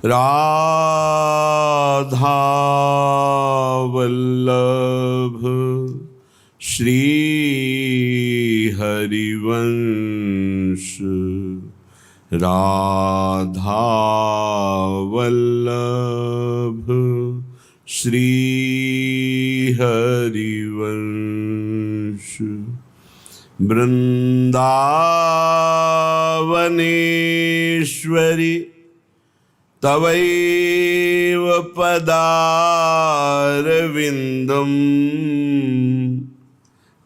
राधा वल्लभ श्री हरिवंश। राधा वल्लभ श्री हरिवंश। वृंदावनेश्वरी तवैव पदारविन्दम्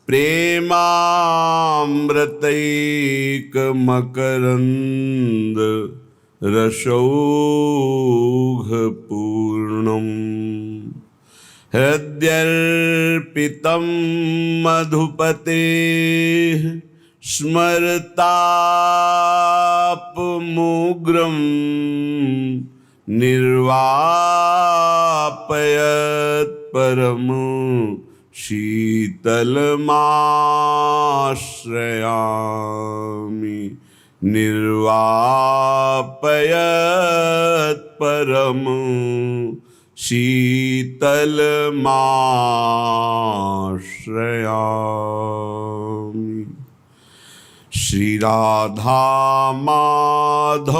प्रेमामृतैकमकरन्द रसौघपूर्णम्। हृद्यर्पितं मधुपतेः स्मरतापमुग्रं निर्वापयत् परम शीतलमाश्रयामि। निर्वापयत् परम शीतलमाश्रयामि। श्री राधा माधव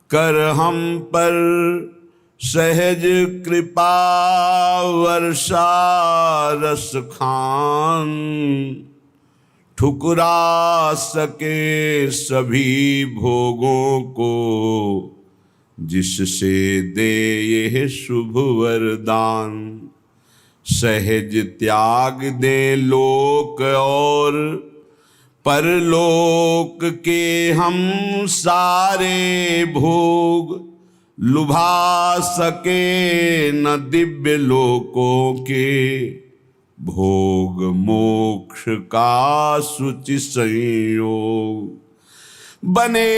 कर हम पर सहज कृपा वर्षा रस खान। ठुकरा सके सभी भोगों को जिससे दे यह शुभ वरदान। सहज त्याग दे लोक और परलोक के हम सारे भोग। लुभा सके न दिव्य लोकों के भोग। मोक्ष का सुचि संयोग बने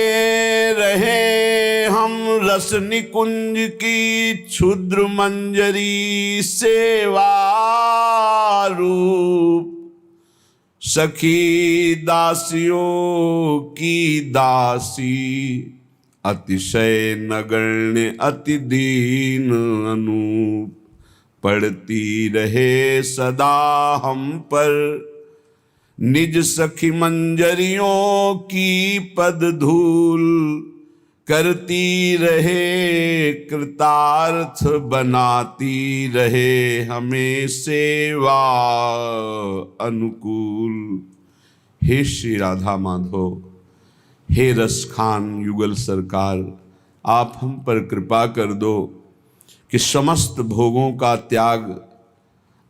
रहे हम रस निकुंज की क्षुद्र मंजरी सेवा रूप। सखी दासियों की दासी अतिशय नगण्य अति दीन अनूप। पड़ती रहे सदा हम पर निज सखी मंजरियों की पद धूल। करती रहे कृतार्थ बनाती रहे हमें सेवा अनुकूल। हे श्री राधा माधव, हे रसखान युगल सरकार, आप हम पर कृपा कर दो कि समस्त भोगों का त्याग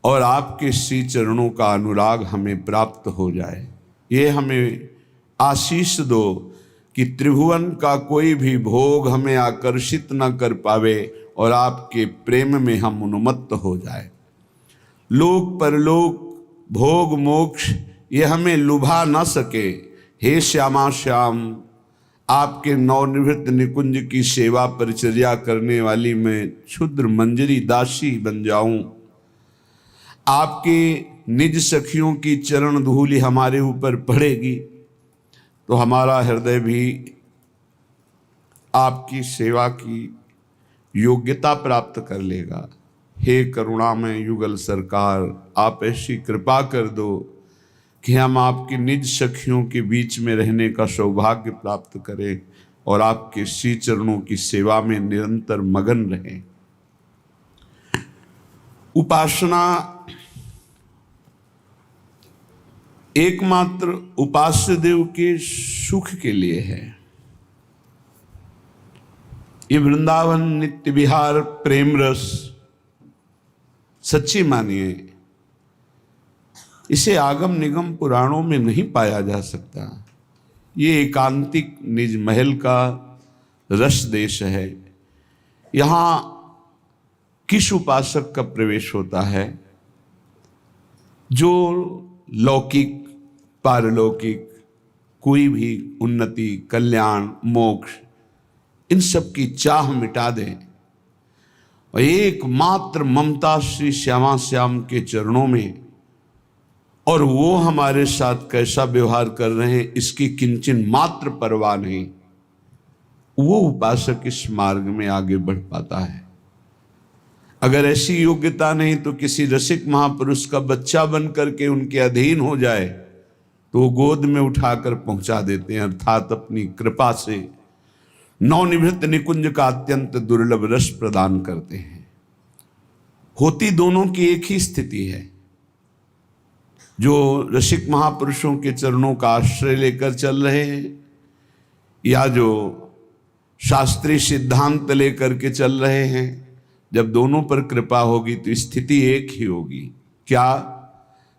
और आपके श्री चरणों का अनुराग हमें प्राप्त हो जाए। ये हमें आशीष दो कि त्रिभुवन का कोई भी भोग हमें आकर्षित न कर पावे और आपके प्रेम में हम उन्मत्त हो जाए। लोक परलोक भोग मोक्ष ये हमें लुभा न सके। हे श्यामा श्याम, आपके नवनिवृत्त निकुंज की सेवा परिचर्या करने वाली मैं क्षुद्र मंजरी दासी बन जाऊं। आपके निज सखियों की चरण धूलि हमारे ऊपर पड़ेगी तो हमारा हृदय भी आपकी सेवा की योग्यता प्राप्त कर लेगा। हे करुणामय युगल सरकार, आप ऐसी कृपा कर दो कि हम आपकी निज सखियों के बीच में रहने का सौभाग्य प्राप्त करें और आपके श्री चरणों की सेवा में निरंतर मगन रहें। उपासना एकमात्र उपास्य देव के सुख के लिए है। ये वृंदावन नित्य विहार प्रेम रस सच्ची मानिए, इसे आगम निगम पुराणों में नहीं पाया जा सकता। ये एकांतिक निज महल का रस देश है। यहाँ किस उपासक का प्रवेश होता है जो लौकिक पारलौकिक कोई भी उन्नति कल्याण मोक्ष इन सब की चाह मिटा दे और एकमात्र ममता श्री श्यामा श्याम के चरणों में, और वो हमारे साथ कैसा व्यवहार कर रहे हैं इसकी किंचन मात्र परवाह नहीं। वो उपासक इस मार्ग में आगे बढ़ पाता है। अगर ऐसी योग्यता नहीं तो किसी रसिक महापुरुष का बच्चा बन करके उनके अधीन हो जाए तो वो गोद में उठाकर पहुंचा देते हैं, अर्थात अपनी कृपा से नवनिभृत निकुंज का अत्यंत दुर्लभ रस प्रदान करते हैं। होती दोनों की एक ही स्थिति है। जो रसिक महापुरुषों के चरणों का आश्रय लेकर चल रहे हैं या जो शास्त्रीय सिद्धांत लेकर के चल रहे हैं, जब दोनों पर कृपा होगी तो स्थिति एक ही होगी। क्या?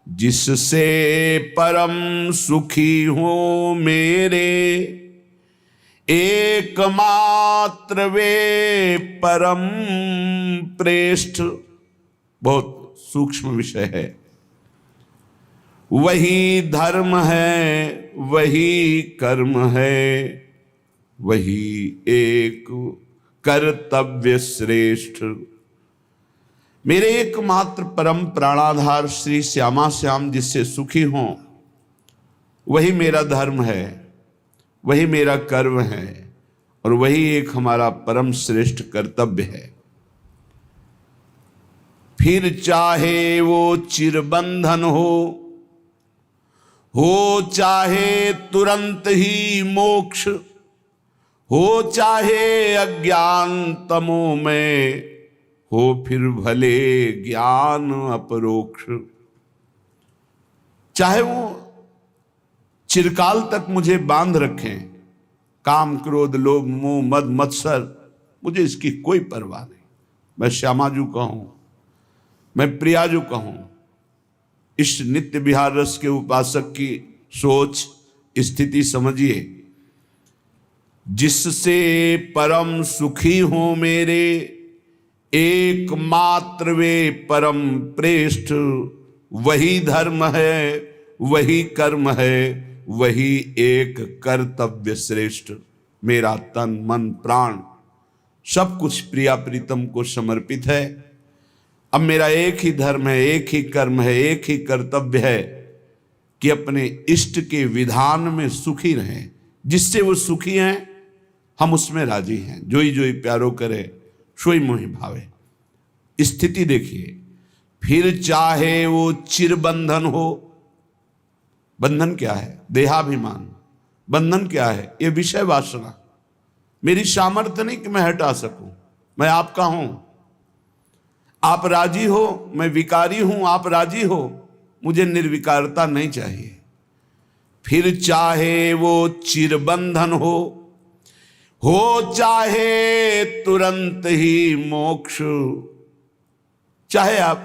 जिससे परम सुखी हो मेरे एकमात्र वे परम प्रेष्ठ। बहुत सूक्ष्म विषय है। वही धर्म है, वही कर्म है, वही एक कर्तव्य श्रेष्ठ। मेरे एकमात्र परम प्राणाधार श्री श्यामा श्याम जिससे सुखी हों, वही मेरा धर्म है, वही मेरा कर्म है और वही एक हमारा परम श्रेष्ठ कर्तव्य है। फिर चाहे वो चिरबंधन हो चाहे तुरंत ही मोक्ष, हो चाहे अज्ञान तमो में, हो फिर भले ज्ञान अपरोक्ष। चाहे वो चिरकाल तक मुझे बांध रखें, काम क्रोध लोभ मोह मद मत्सर, मुझे इसकी कोई परवाह नहीं। मैं श्यामाजू कहूं, मैं प्रियाजू कहूं। इस नित्य विहार रस के उपासक की सोच स्थिति समझिए। जिससे परम सुखी हो मेरे एकमात्र वे परम प्रेष्ठ, वही धर्म है, वही कर्म है, वही एक कर्तव्य श्रेष्ठ। मेरा तन मन प्राण सब कुछ प्रिया प्रीतम को समर्पित है। अब मेरा एक ही धर्म है, एक ही कर्म है, एक ही कर्तव्य है कि अपने इष्ट के विधान में सुखी रहें। जिससे वो सुखी हैं हम उसमें राजी हैं। जोई जोई प्यारो करे सोई मोहि भावे। स्थिति देखिए। फिर चाहे वो चिरबंधन हो। बंधन क्या है? देहाभिमान। बंधन क्या है? ये विषय वासना। मेरी सामर्थ्य नहीं कि मैं हटा सकूं। मैं आपका हूं, आप राजी हो, मैं विकारी हूं, आप राजी हो, मुझे निर्विकारता नहीं चाहिए। फिर चाहे वो चिरबंधन हो चाहे तुरंत ही मोक्ष। चाहे आप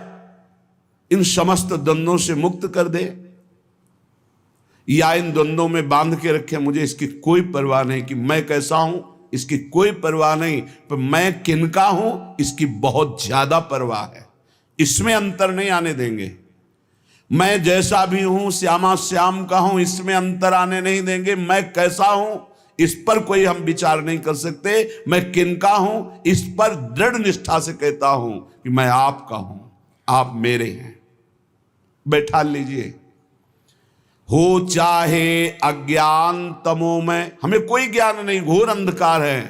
इन समस्त द्वंद्वों से मुक्त कर दे या इन द्वंद्वों में बांध के रखे, मुझे इसकी कोई परवाह नहीं कि मैं कैसा हूं, इसकी कोई परवाह नहीं, पर मैं किनका हूं इसकी बहुत ज्यादा परवाह है। इसमें अंतर नहीं आने देंगे। मैं जैसा भी हूं श्यामा श्याम का हूं, इसमें अंतर आने नहीं देंगे। मैं कैसा हूं इस पर कोई हम विचार नहीं कर सकते। मैं किनका हूं इस पर दृढ़ निष्ठा से कहता हूं कि मैं आपका हूं, आप मेरे हैं। बैठा लीजिए। हो चाहे अज्ञान तमो में, हमें कोई ज्ञान नहीं, घोर अंधकार है,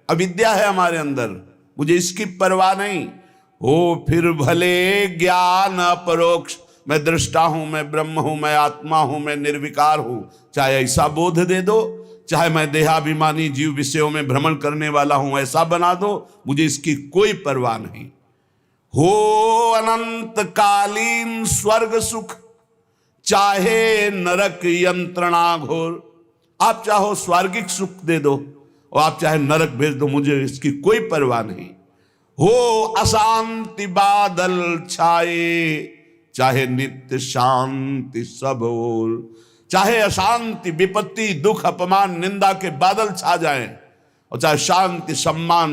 अविद्या है हमारे अंदर, मुझे इसकी परवाह नहीं। हो फिर भले ज्ञान अपरोक्ष, मैं दृष्टा हूं, मैं ब्रह्म हूं, मैं आत्मा हूं, मैं निर्विकार हूं, चाहे ऐसा बोध दे दो, चाहे मैं देहाभिमानी जीव विषयों में भ्रमण करने वाला हूं ऐसा बना दो, मुझे इसकी कोई परवाह नहीं। हो अनंत कालीन स्वर्ग सुख, चाहे नरक यंत्रणा घोर। आप चाहो स्वर्गिक सुख दे दो और आप चाहे नरक भेज दो, मुझे इसकी कोई परवाह नहीं। हो अशांति बादल छाए, चाहे नित्य शांति सब ओर। चाहे अशांति विपत्ति दुख अपमान निंदा के बादल छा जाएं और चाहे शांति सम्मान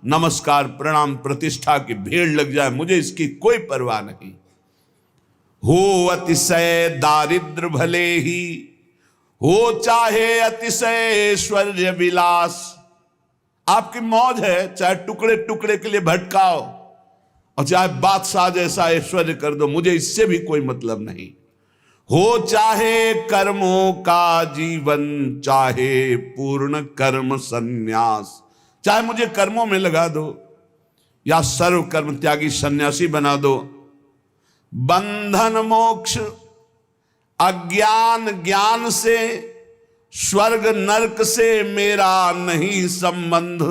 नमस्कार प्रणाम प्रतिष्ठा की भीड़ लग जाए, मुझे इसकी कोई परवाह नहीं। हो अतिशय दारिद्र भले ही, हो चाहे अतिशय ऐश्वर्य विलास। आपकी मौज है, चाहे टुकड़े टुकड़े के लिए भटकाओ और चाहे बादशाह जैसा ऐश्वर्य कर दो, मुझे इससे भी कोई मतलब नहीं। हो चाहे कर्मों का जीवन, चाहे पूर्ण कर्म संन्यास। चाहे मुझे कर्मों में लगा दो या सर्व कर्म त्यागी सन्यासी बना दो। बंधन मोक्ष अज्ञान ज्ञान से, स्वर्ग नरक से मेरा नहीं संबंध।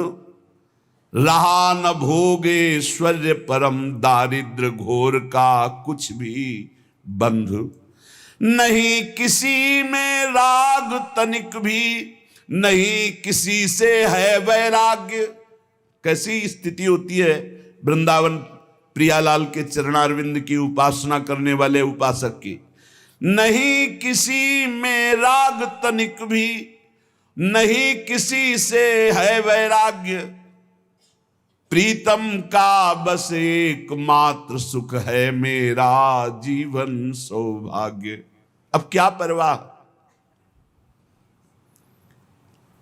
रहा न भोगेश्वर्य परम दारिद्र घोर का कुछ भी बंध। नहीं किसी में राग तनिक भी, नहीं किसी से है वैराग्य। कैसी स्थिति होती है वृंदावन प्रियालाल के चरणारविंद की उपासना करने वाले उपासक की। नहीं किसी में राग तनिक भी, नहीं किसी से है वैराग्य। प्रीतम का बस एकमात्र सुख है मेरा जीवन सौभाग्य। अब क्या परवाह।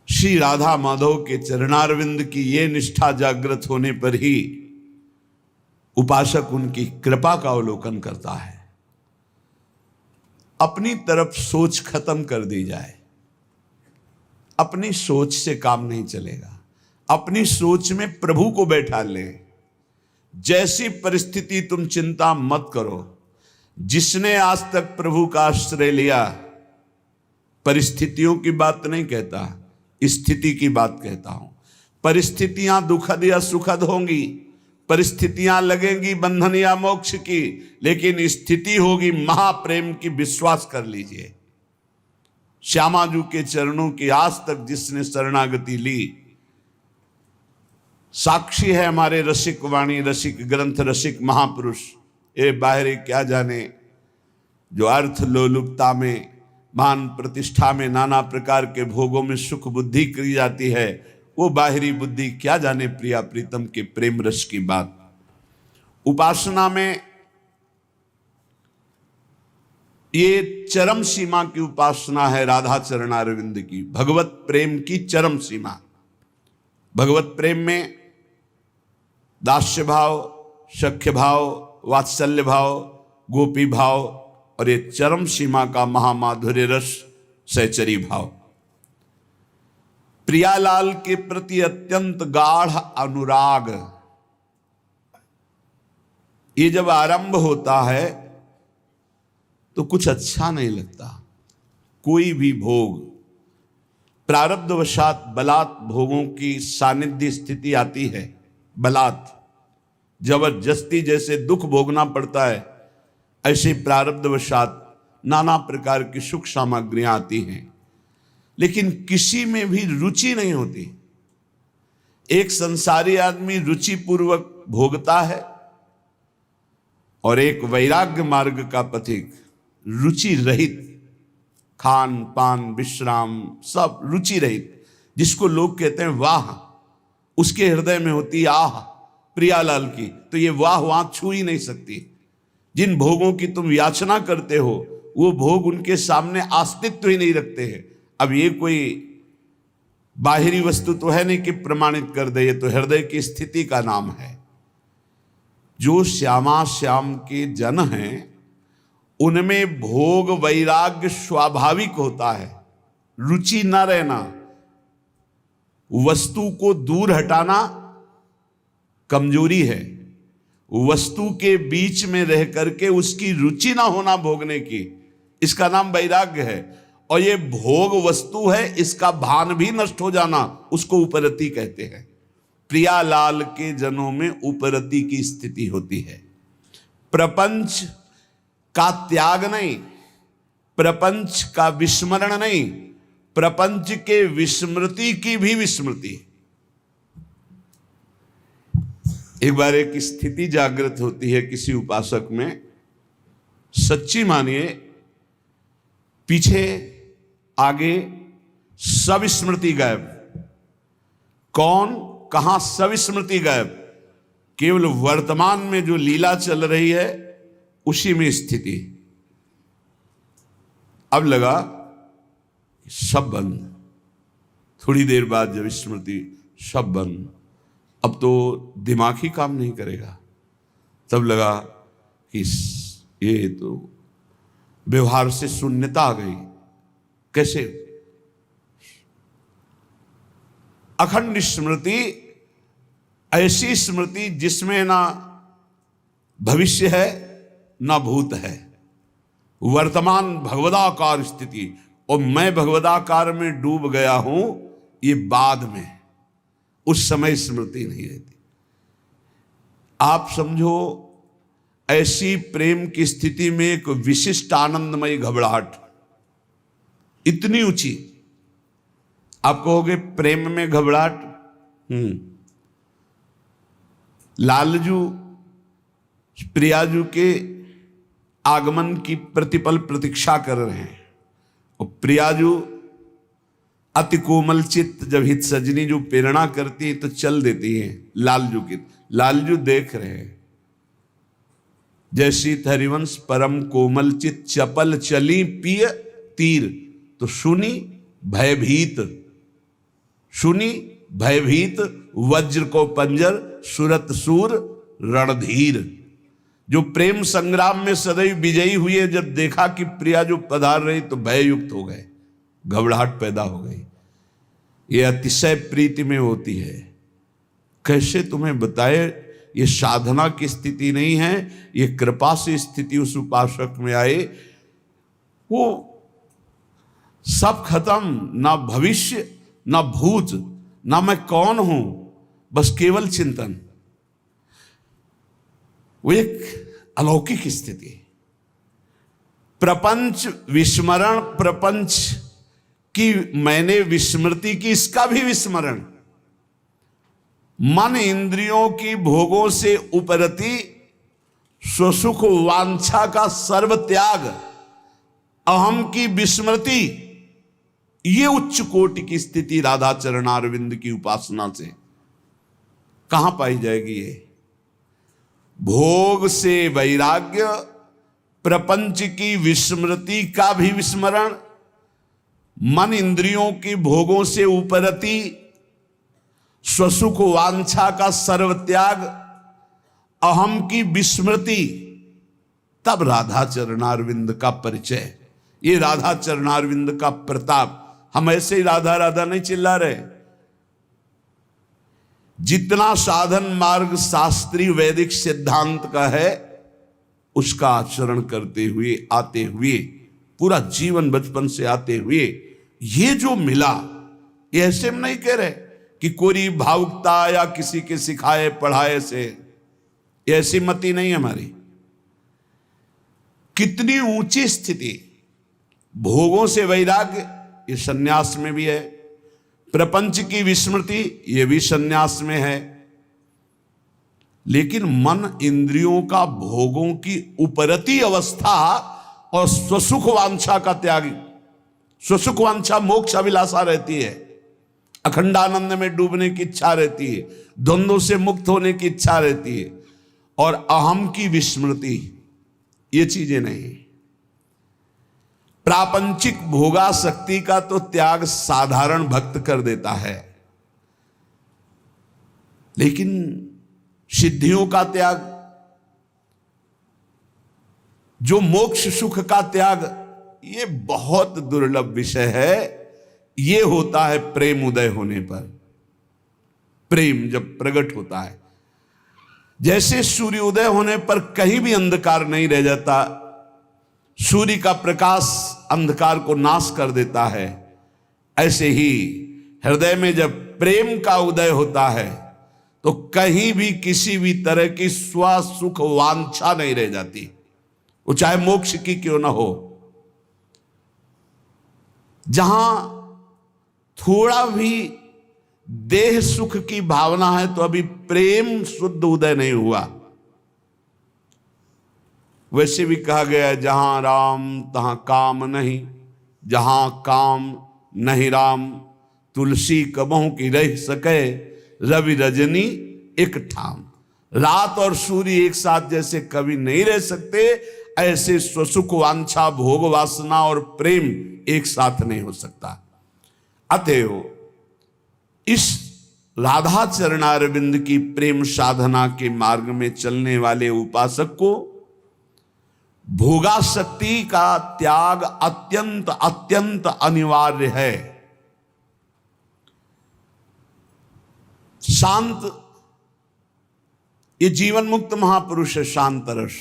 श्री राधा माधव के चरणारविंद की ये निष्ठा जागृत होने पर ही उपासक उनकी कृपा का अवलोकन करता है। अपनी तरफ सोच खत्म कर दी जाए। अपनी सोच से काम नहीं चलेगा। अपनी सोच में प्रभु को बैठा ले। जैसी परिस्थिति तुम चिंता मत करो। जिसने आज तक प्रभु का आश्रय लिया, परिस्थितियों की बात नहीं कहता, स्थिति की बात कहता हूं। परिस्थितियां दुखद या सुखद होंगी, परिस्थितियां लगेंगी बंधन या मोक्ष की, लेकिन स्थिति होगी महाप्रेम की। विश्वास कर लीजिए, श्यामाजू के चरणों की आज तक जिसने शरणागति ली, साक्षी है हमारे रसिक वाणी, रसिक ग्रंथ, रसिक महापुरुष। ये बाहरी क्या जाने, जो अर्थ लोलुपता में, मान प्रतिष्ठा में, नाना प्रकार के भोगों में सुख बुद्धि की जाती है, वो बाहरी बुद्धि क्या जाने प्रिया प्रीतम के प्रेम रस की बात। उपासना में ये चरम सीमा की उपासना है राधा चरणारविंद की, भगवत प्रेम की चरम सीमा। भगवत प्रेम में दास्य भाव, सख्य भाव, वात्सल्य भाव, गोपी भाव और ये चरम सीमा का महामाधुर्य रस सहचरी भाव। प्रियालाल के प्रति अत्यंत गाढ़ अनुराग, ये जब आरंभ होता है तो कुछ अच्छा नहीं लगता। कोई भी भोग प्रारब्धवशात बलात् भोगों की सानिध्य स्थिति आती है। बलात् जबरदस्ती जैसे दुख भोगना पड़ता है, ऐसे प्रारब्धवशात नाना प्रकार की सुख सामग्रियां आती हैं, लेकिन किसी में भी रुचि नहीं होती। एक संसारी आदमी रुचि पूर्वक भोगता है और एक वैराग्य मार्ग का पथिक रुचि रहित, खान पान विश्राम सब रुचि रहित, जिसको लोग कहते हैं वाह, उसके हृदय में होती आह प्रियालाल की, तो ये वाह वहां छू ही नहीं सकती। जिन भोगों की तुम याचना करते हो वो भोग उनके सामने अस्तित्व ही नहीं रखते हैं। अब ये कोई बाहरी वस्तु तो है नहीं कि प्रमाणित कर दे, ये तो हृदय की स्थिति का नाम है। जो श्यामा श्याम के जन हैं उनमें भोग वैराग्य स्वाभाविक होता है। रुचि न रहना, वस्तु को दूर हटाना कमजोरी है। वस्तु के बीच में रह करके उसकी रुचि ना होना भोगने की, इसका नाम वैराग्य है। और ये भोग वस्तु है, इसका भान भी नष्ट हो जाना, उसको उपरति कहते हैं। प्रियालाल के जनों में उपरति की स्थिति होती है। प्रपंच का त्याग नहीं, प्रपंच का विस्मरण नहीं, प्रपंच के विस्मृति की भी विस्मृति। एक बार एक स्थिति जागृत होती है किसी उपासक में, सच्ची मानिए पीछे आगे सब स्मृति गायब। कौन कहां सब स्मृति गायब, केवल वर्तमान में जो लीला चल रही है उसी में स्थिति। अब लगा सब बंद। थोड़ी देर बाद जब स्मृति सब बंद, अब तो दिमाग ही काम नहीं करेगा, तब लगा कि ये तो व्यवहार से शून्यता आ गई। कैसे? अखंड स्मृति, ऐसी स्मृति जिसमें ना भविष्य है ना भूत है, वर्तमान भगवदाकार स्थिति, और मैं भगवदाकार में डूब गया हूं, ये बाद में, उस समय स्मृति नहीं रहती। आप समझो ऐसी प्रेम की स्थिति में एक विशिष्ट आनंदमयी घबराहट इतनी ऊंची, आप कहोगे प्रेम में घबराहट। लालजू प्रियाजू के आगमन की प्रतिपल प्रतीक्षा कर रहे हैं, और प्रियाजू अति कोमल चित्त, जब हित सजनी जो प्रेरणा करती है तो चल देती है लालजू की। लालजू देख रहे हैं, जैसी हरिवंश परम कोमल चित चपल चली पिय तीर, तो सुनी भयभीत, सुनी भयभीत वज्र को पंजर सुरत सूर रणधीर। जो प्रेम संग्राम में सदैव विजयी हुए, जब देखा कि प्रिया जो पधार रही तो भययुक्त हो गए, घबराहट पैदा हो गई। ये अतिशय प्रीति में होती है। कैसे तुम्हें बताए, ये साधना की स्थिति नहीं है, ये कृपा से स्थिति उस उपासक में आए, वो सब खत्म, ना भविष्य ना भूत, ना मैं कौन हूं, बस केवल चिंतन। वो एक अलौकिक स्थिति, प्रपंच विस्मरण, प्रपंच की मैंने विस्मृति की, इसका भी विस्मरण। मन इंद्रियों की भोगों से उपरति स्वसुख वांछा का सर्व त्याग, अहम की विस्मृति, ये उच्च कोटि की स्थिति राधा चरणारविंद की उपासना से कहां पाई जाएगी। ये भोग से वैराग्य, प्रपंच की विस्मृति का भी विस्मरण, मन इंद्रियों की भोगों से उपरति स्वसुख वांछा का सर्व त्याग, अहम की विस्मृति, तब राधा चरणारविंद का परिचय, ये राधा चरणारविंद का प्रताप। हम ऐसे ही राधा राधा नहीं चिल्ला रहे। जितना साधन मार्ग शास्त्रीय वैदिक सिद्धांत का है, उसका आचरण करते हुए, आते हुए, पूरा जीवन बचपन से आते हुए ये जो मिला, ये ऐसे हम नहीं कह रहे कि कोई भावुकता या किसी के सिखाए पढ़ाए से, ऐसी मति नहीं हमारी। कितनी ऊंची स्थिति, भोगों से वैराग्य, ये सन्यास में भी है, प्रपंच की विस्मृति, ये भी सन्यास में है, लेकिन मन इंद्रियों का भोगों की उपरति अवस्था और स्वसुख वांछा का त्याग। स्वसुख वांछा मोक्ष अभिलाषा रहती है, अखंडानंद में डूबने की इच्छा रहती है, द्वंद्वों से मुक्त होने की इच्छा रहती है, और अहम की विस्मृति, ये चीजें नहीं। प्रापंचिक भोगासक्ति का तो त्याग साधारण भक्त कर देता है, लेकिन सिद्धियों का त्याग, जो मोक्ष सुख का त्याग, ये बहुत दुर्लभ विषय है। ये होता है प्रेम उदय होने पर। प्रेम जब प्रकट होता है, जैसे सूर्योदय होने पर कहीं भी अंधकार नहीं रह जाता, सूर्य का प्रकाश अंधकार को नाश कर देता है, ऐसे ही हृदय में जब प्रेम का उदय होता है तो कहीं भी किसी भी तरह की स्व सुख वांछा नहीं रह जाती, वो चाहे मोक्ष की क्यों ना हो। जहां थोड़ा भी देह सुख की भावना है तो अभी प्रेम शुद्ध उदय नहीं हुआ। वैसे भी कहा गया है, जहां राम तहां काम नहीं, जहां काम नहीं राम, तुलसी कबहू की रह सके, रवि रजनी एक ठाम। रात और सूर्य एक साथ जैसे कभी नहीं रह सकते, ऐसे स्वसुख वांछा भोग वासना और प्रेम एक साथ नहीं हो सकता। अतएव इस राधा चरणारविंद की प्रेम साधना के मार्ग में चलने वाले उपासक को भोगासक्ति का त्याग अत्यंत अत्यंत अनिवार्य है। शांत, ये जीवन मुक्त महापुरुष है, शांत रस,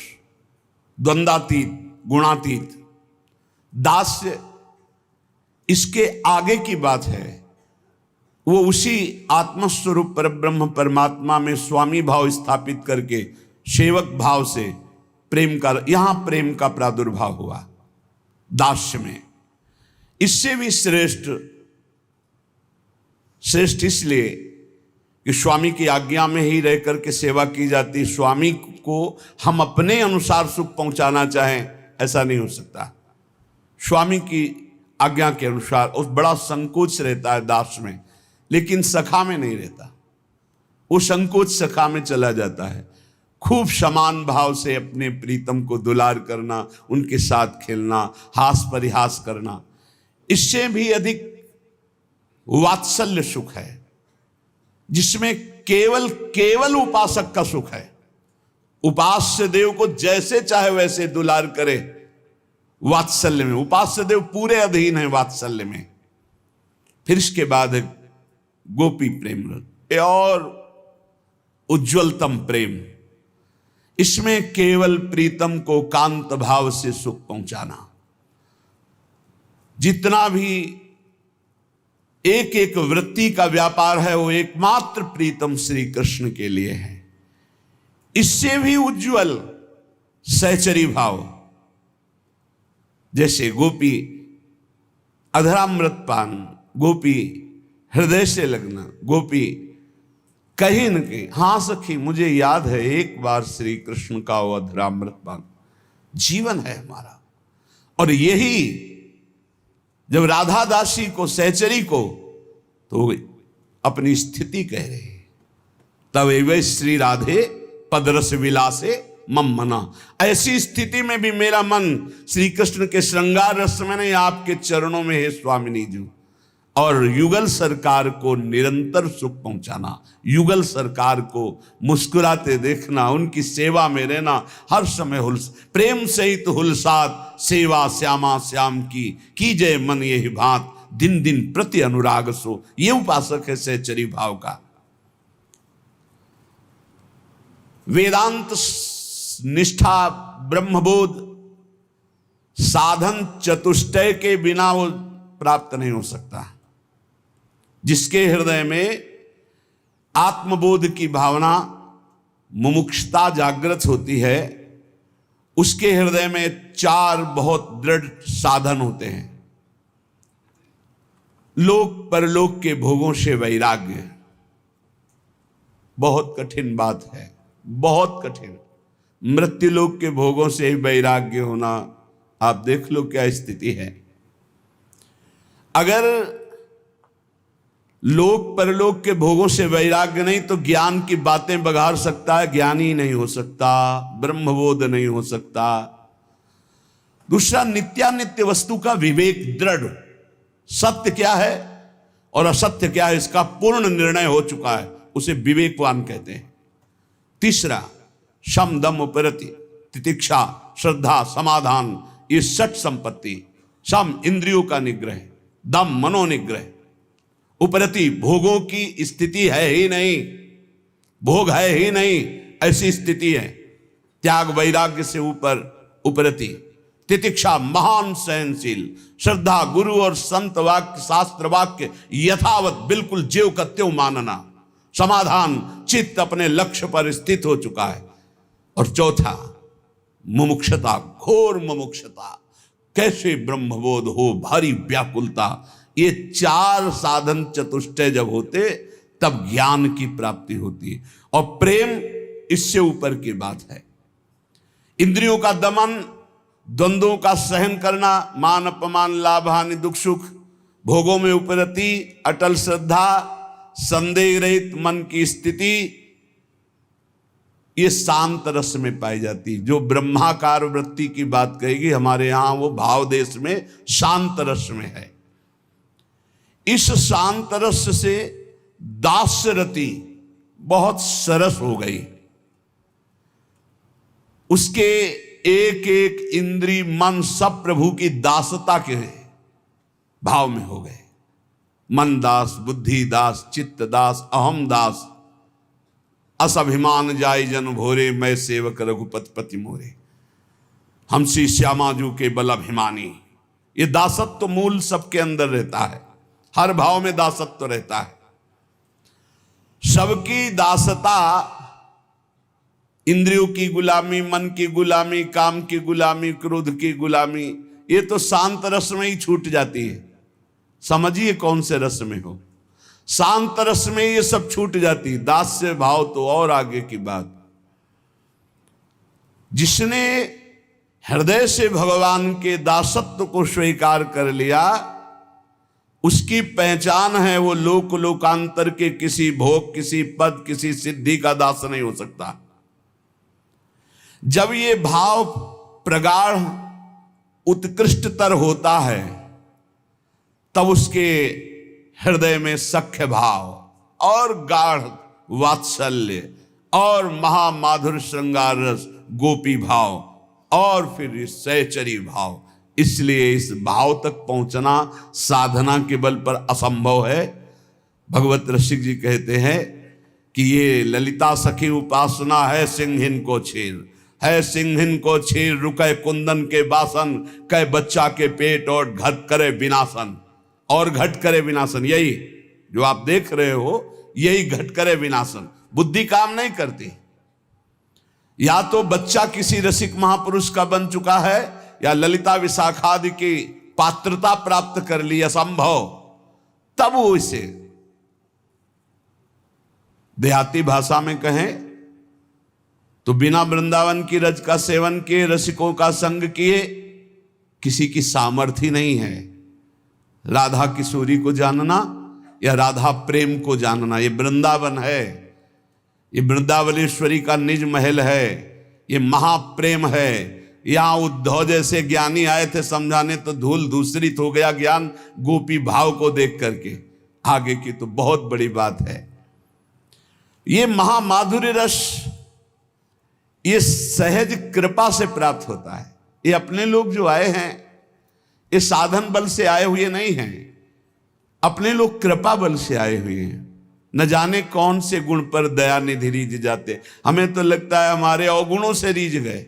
द्वंद्वातीत, गुणातीत। दास्य इसके आगे की बात है, वो उसी आत्मस्वरूप परब्रह्म परमात्मा में स्वामी भाव स्थापित करके सेवक भाव से प्रेम का, यहां प्रेम का प्रादुर्भाव हुआ दास्य में। इससे भी श्रेष्ठ इसलिए कि स्वामी की आज्ञा में ही रह करके सेवा की जाती। स्वामी को हम अपने अनुसार सुख पहुंचाना चाहें, ऐसा नहीं हो सकता। स्वामी की आज्ञा के अनुसार उस बड़ा संकोच रहता है दास में, लेकिन सखा में नहीं रहता। वो संकोच सखा में चला जाता है। खूब समान भाव से अपने प्रीतम को दुलार करना, उनके साथ खेलना, हास परिहास करना, इससे भी अधिक वात्सल्य सुख है, जिसमें केवल उपासक का सुख है। उपास्य देव को जैसे चाहे वैसे दुलार करे वात्सल्य में। उपास्य देव पूरे अधीन है वात्सल्य में। फिर इसके बाद गोपी प्रेम रस और उज्ज्वलतम प्रेम, इसमें केवल प्रीतम को कांत भाव से सुख पहुंचाना। जितना भी एक एक वृत्ति का व्यापार है वो एकमात्र प्रीतम श्री कृष्ण के लिए है। इससे भी उज्ज्वल सहचरी भाव, जैसे गोपी अधरामृत पान, गोपी हृदय से लगना, गोपी कहीं न कहीं, हाँ सखी मुझे याद है एक बार श्री कृष्ण का वो अधरामृत पान जीवन है हमारा। और यही जब राधा दासी को, सहचरी को, तो अपनी स्थिति कह रहे, तब एवं श्री राधे पदरस विलासे मम मना। ऐसी स्थिति में भी मेरा मन श्री कृष्ण के श्रृंगार रस में नहीं, आपके चरणों में है स्वामिनी जी। और युगल सरकार को निरंतर सुख पहुंचाना, युगल सरकार को मुस्कुराते देखना, उनकी सेवा में रहना, हर समय प्रेम सहित हुलसात सेवा श्यामा श्याम की जय मन यही भांत, दिन दिन प्रति अनुराग सो। ये उपासक है सहचरी भाव का। वेदांत निष्ठा ब्रह्मबोध साधन चतुष्टय के बिना वो प्राप्त नहीं हो सकता। जिसके हृदय में आत्मबोध की भावना, मुमुक्षुता जागृत होती है, उसके हृदय में 4 बहुत दृढ़ साधन होते हैं। लोक परलोक के भोगों से वैराग्य, बहुत कठिन बात है, बहुत कठिन। मृत्युलोक के भोगों से ही वैराग्य होना, आप देख लो क्या स्थिति है। अगर लोक परलोक के भोगों से वैराग्य नहीं तो ज्ञान की बातें बघार सकता है, ज्ञानी नहीं हो सकता, ब्रह्मबोध नहीं हो सकता। दूसरा, नित्यानित्य वस्तु का विवेक दृढ़, सत्य क्या है और असत्य क्या है इसका पूर्ण निर्णय हो चुका है, उसे विवेकवान कहते हैं। तीसरा, शम दम उपरति तितिक्षा श्रद्धा समाधान, ये 6 संपत्ति। शम इंद्रियों का निग्रह, दम मनोनिग्रह, उपरति भोगों की स्थिति है ही नहीं, भोग है ही नहीं, ऐसी स्थिति है। त्याग वैराग्य से ऊपर उपरति। तितिक्षा महान सहनशील, श्रद्धा गुरु और संत वाक्य शास्त्र वाक्य यथावत बिल्कुल ज्यों का त्यों मानना। समाधान, चित्त अपने लक्ष्य पर स्थित हो चुका है। और चौथा, मुमुक्षता, घोर मुमुक्षता, कैसे ब्रह्मबोध हो, भारी व्याकुलता। ये 4 साधन चतुष्टय जब होते तब ज्ञान की प्राप्ति होती है। और प्रेम इससे ऊपर की बात है। इंद्रियों का दमन, द्वंद्वों का सहन करना, मान अपमान लाभ हानि दुख सुख, भोगों में उपरति, अटल श्रद्धा, संदेह रहित मन की स्थिति, ये शांत रस में पाई जाती है। जो ब्रह्माकार वृत्ति की बात कहेगी, हमारे यहां वो भाव देश में शांत रस में है। इस शांत रस से दास्य रति बहुत सरस हो गई। उसके एक एक इंद्री मन सब प्रभु की दासता के भाव में हो गए। मन दास, बुद्धि दास, चित्त दास, अहम दास, अस अभिमान जाय जन भोरे, मैं सेवक रघुपति पति मोरे। हम श्री श्यामाजू के बल अभिमानी। ये दासत्व मूल सबके अंदर रहता है, हर भाव में दासत्व रहता है। सबकी दासता इंद्रियों की गुलामी, मन की गुलामी, काम की गुलामी, क्रोध की गुलामी, ये तो शांत रस में ही छूट जाती है। समझिए कौन से रस में हो, शांत रस में ये सब छूट जाती है। दास्य भाव तो और आगे की बात। जिसने हृदय से भगवान के दासत्व को स्वीकार कर लिया, उसकी पहचान है वो लोक लोकांतर के किसी भोग, किसी पद, किसी सिद्धि का दास नहीं हो सकता। जब ये भाव प्रगाढ़ उत्कृष्टतर होता है, तब उसके हृदय में सख्य भाव और गाढ़ वात्सल्य और महामाधुर श्रृंगार रस, गोपी भाव और फिर सहचरी भाव। इसलिए इस भाव तक पहुंचना साधना के बल पर असंभव है। भगवत रसिक जी कहते हैं कि ये ललिता सखी उपासना है सिंहिन को छीर, है सिंहिन को छीर, रुके कुंदन के बासन, कै बच्चा के पेट और घट करे विनाशन। और घट करे विनाशन, यही जो आप देख रहे हो, यही घट करे विनाशन। बुद्धि काम नहीं करती। या तो बच्चा किसी रसिक महापुरुष का बन चुका है, या ललिता विशाखादि की पात्रता प्राप्त कर ली, असंभव। तब वो इसे देहाती भाषा में कहें तो बिना वृंदावन की रज का सेवन किए, रसिकों का संग किए, किसी की सामर्थ्य नहीं है राधा किशोरी को जानना या राधा प्रेम को जानना। ये वृंदावन है, ये वृंदावनेश्वरी का निज महल है, ये महाप्रेम है। यहां उद्धव जैसे ज्ञानी आए थे समझाने, तो धूल दूसरी हो गया ज्ञान गोपी भाव को देख करके। आगे की तो बहुत बड़ी बात है। ये महामाधुर्य रस ये सहज कृपा से प्राप्त होता है। ये अपने लोग जो आए हैं, ये साधन बल से आए हुए नहीं हैं, अपने लोग कृपा बल से आए हुए हैं। न जाने कौन से गुण पर दया निधि रीझ जाते। हमें तो लगता है हमारे अवगुणों से रीझ गए।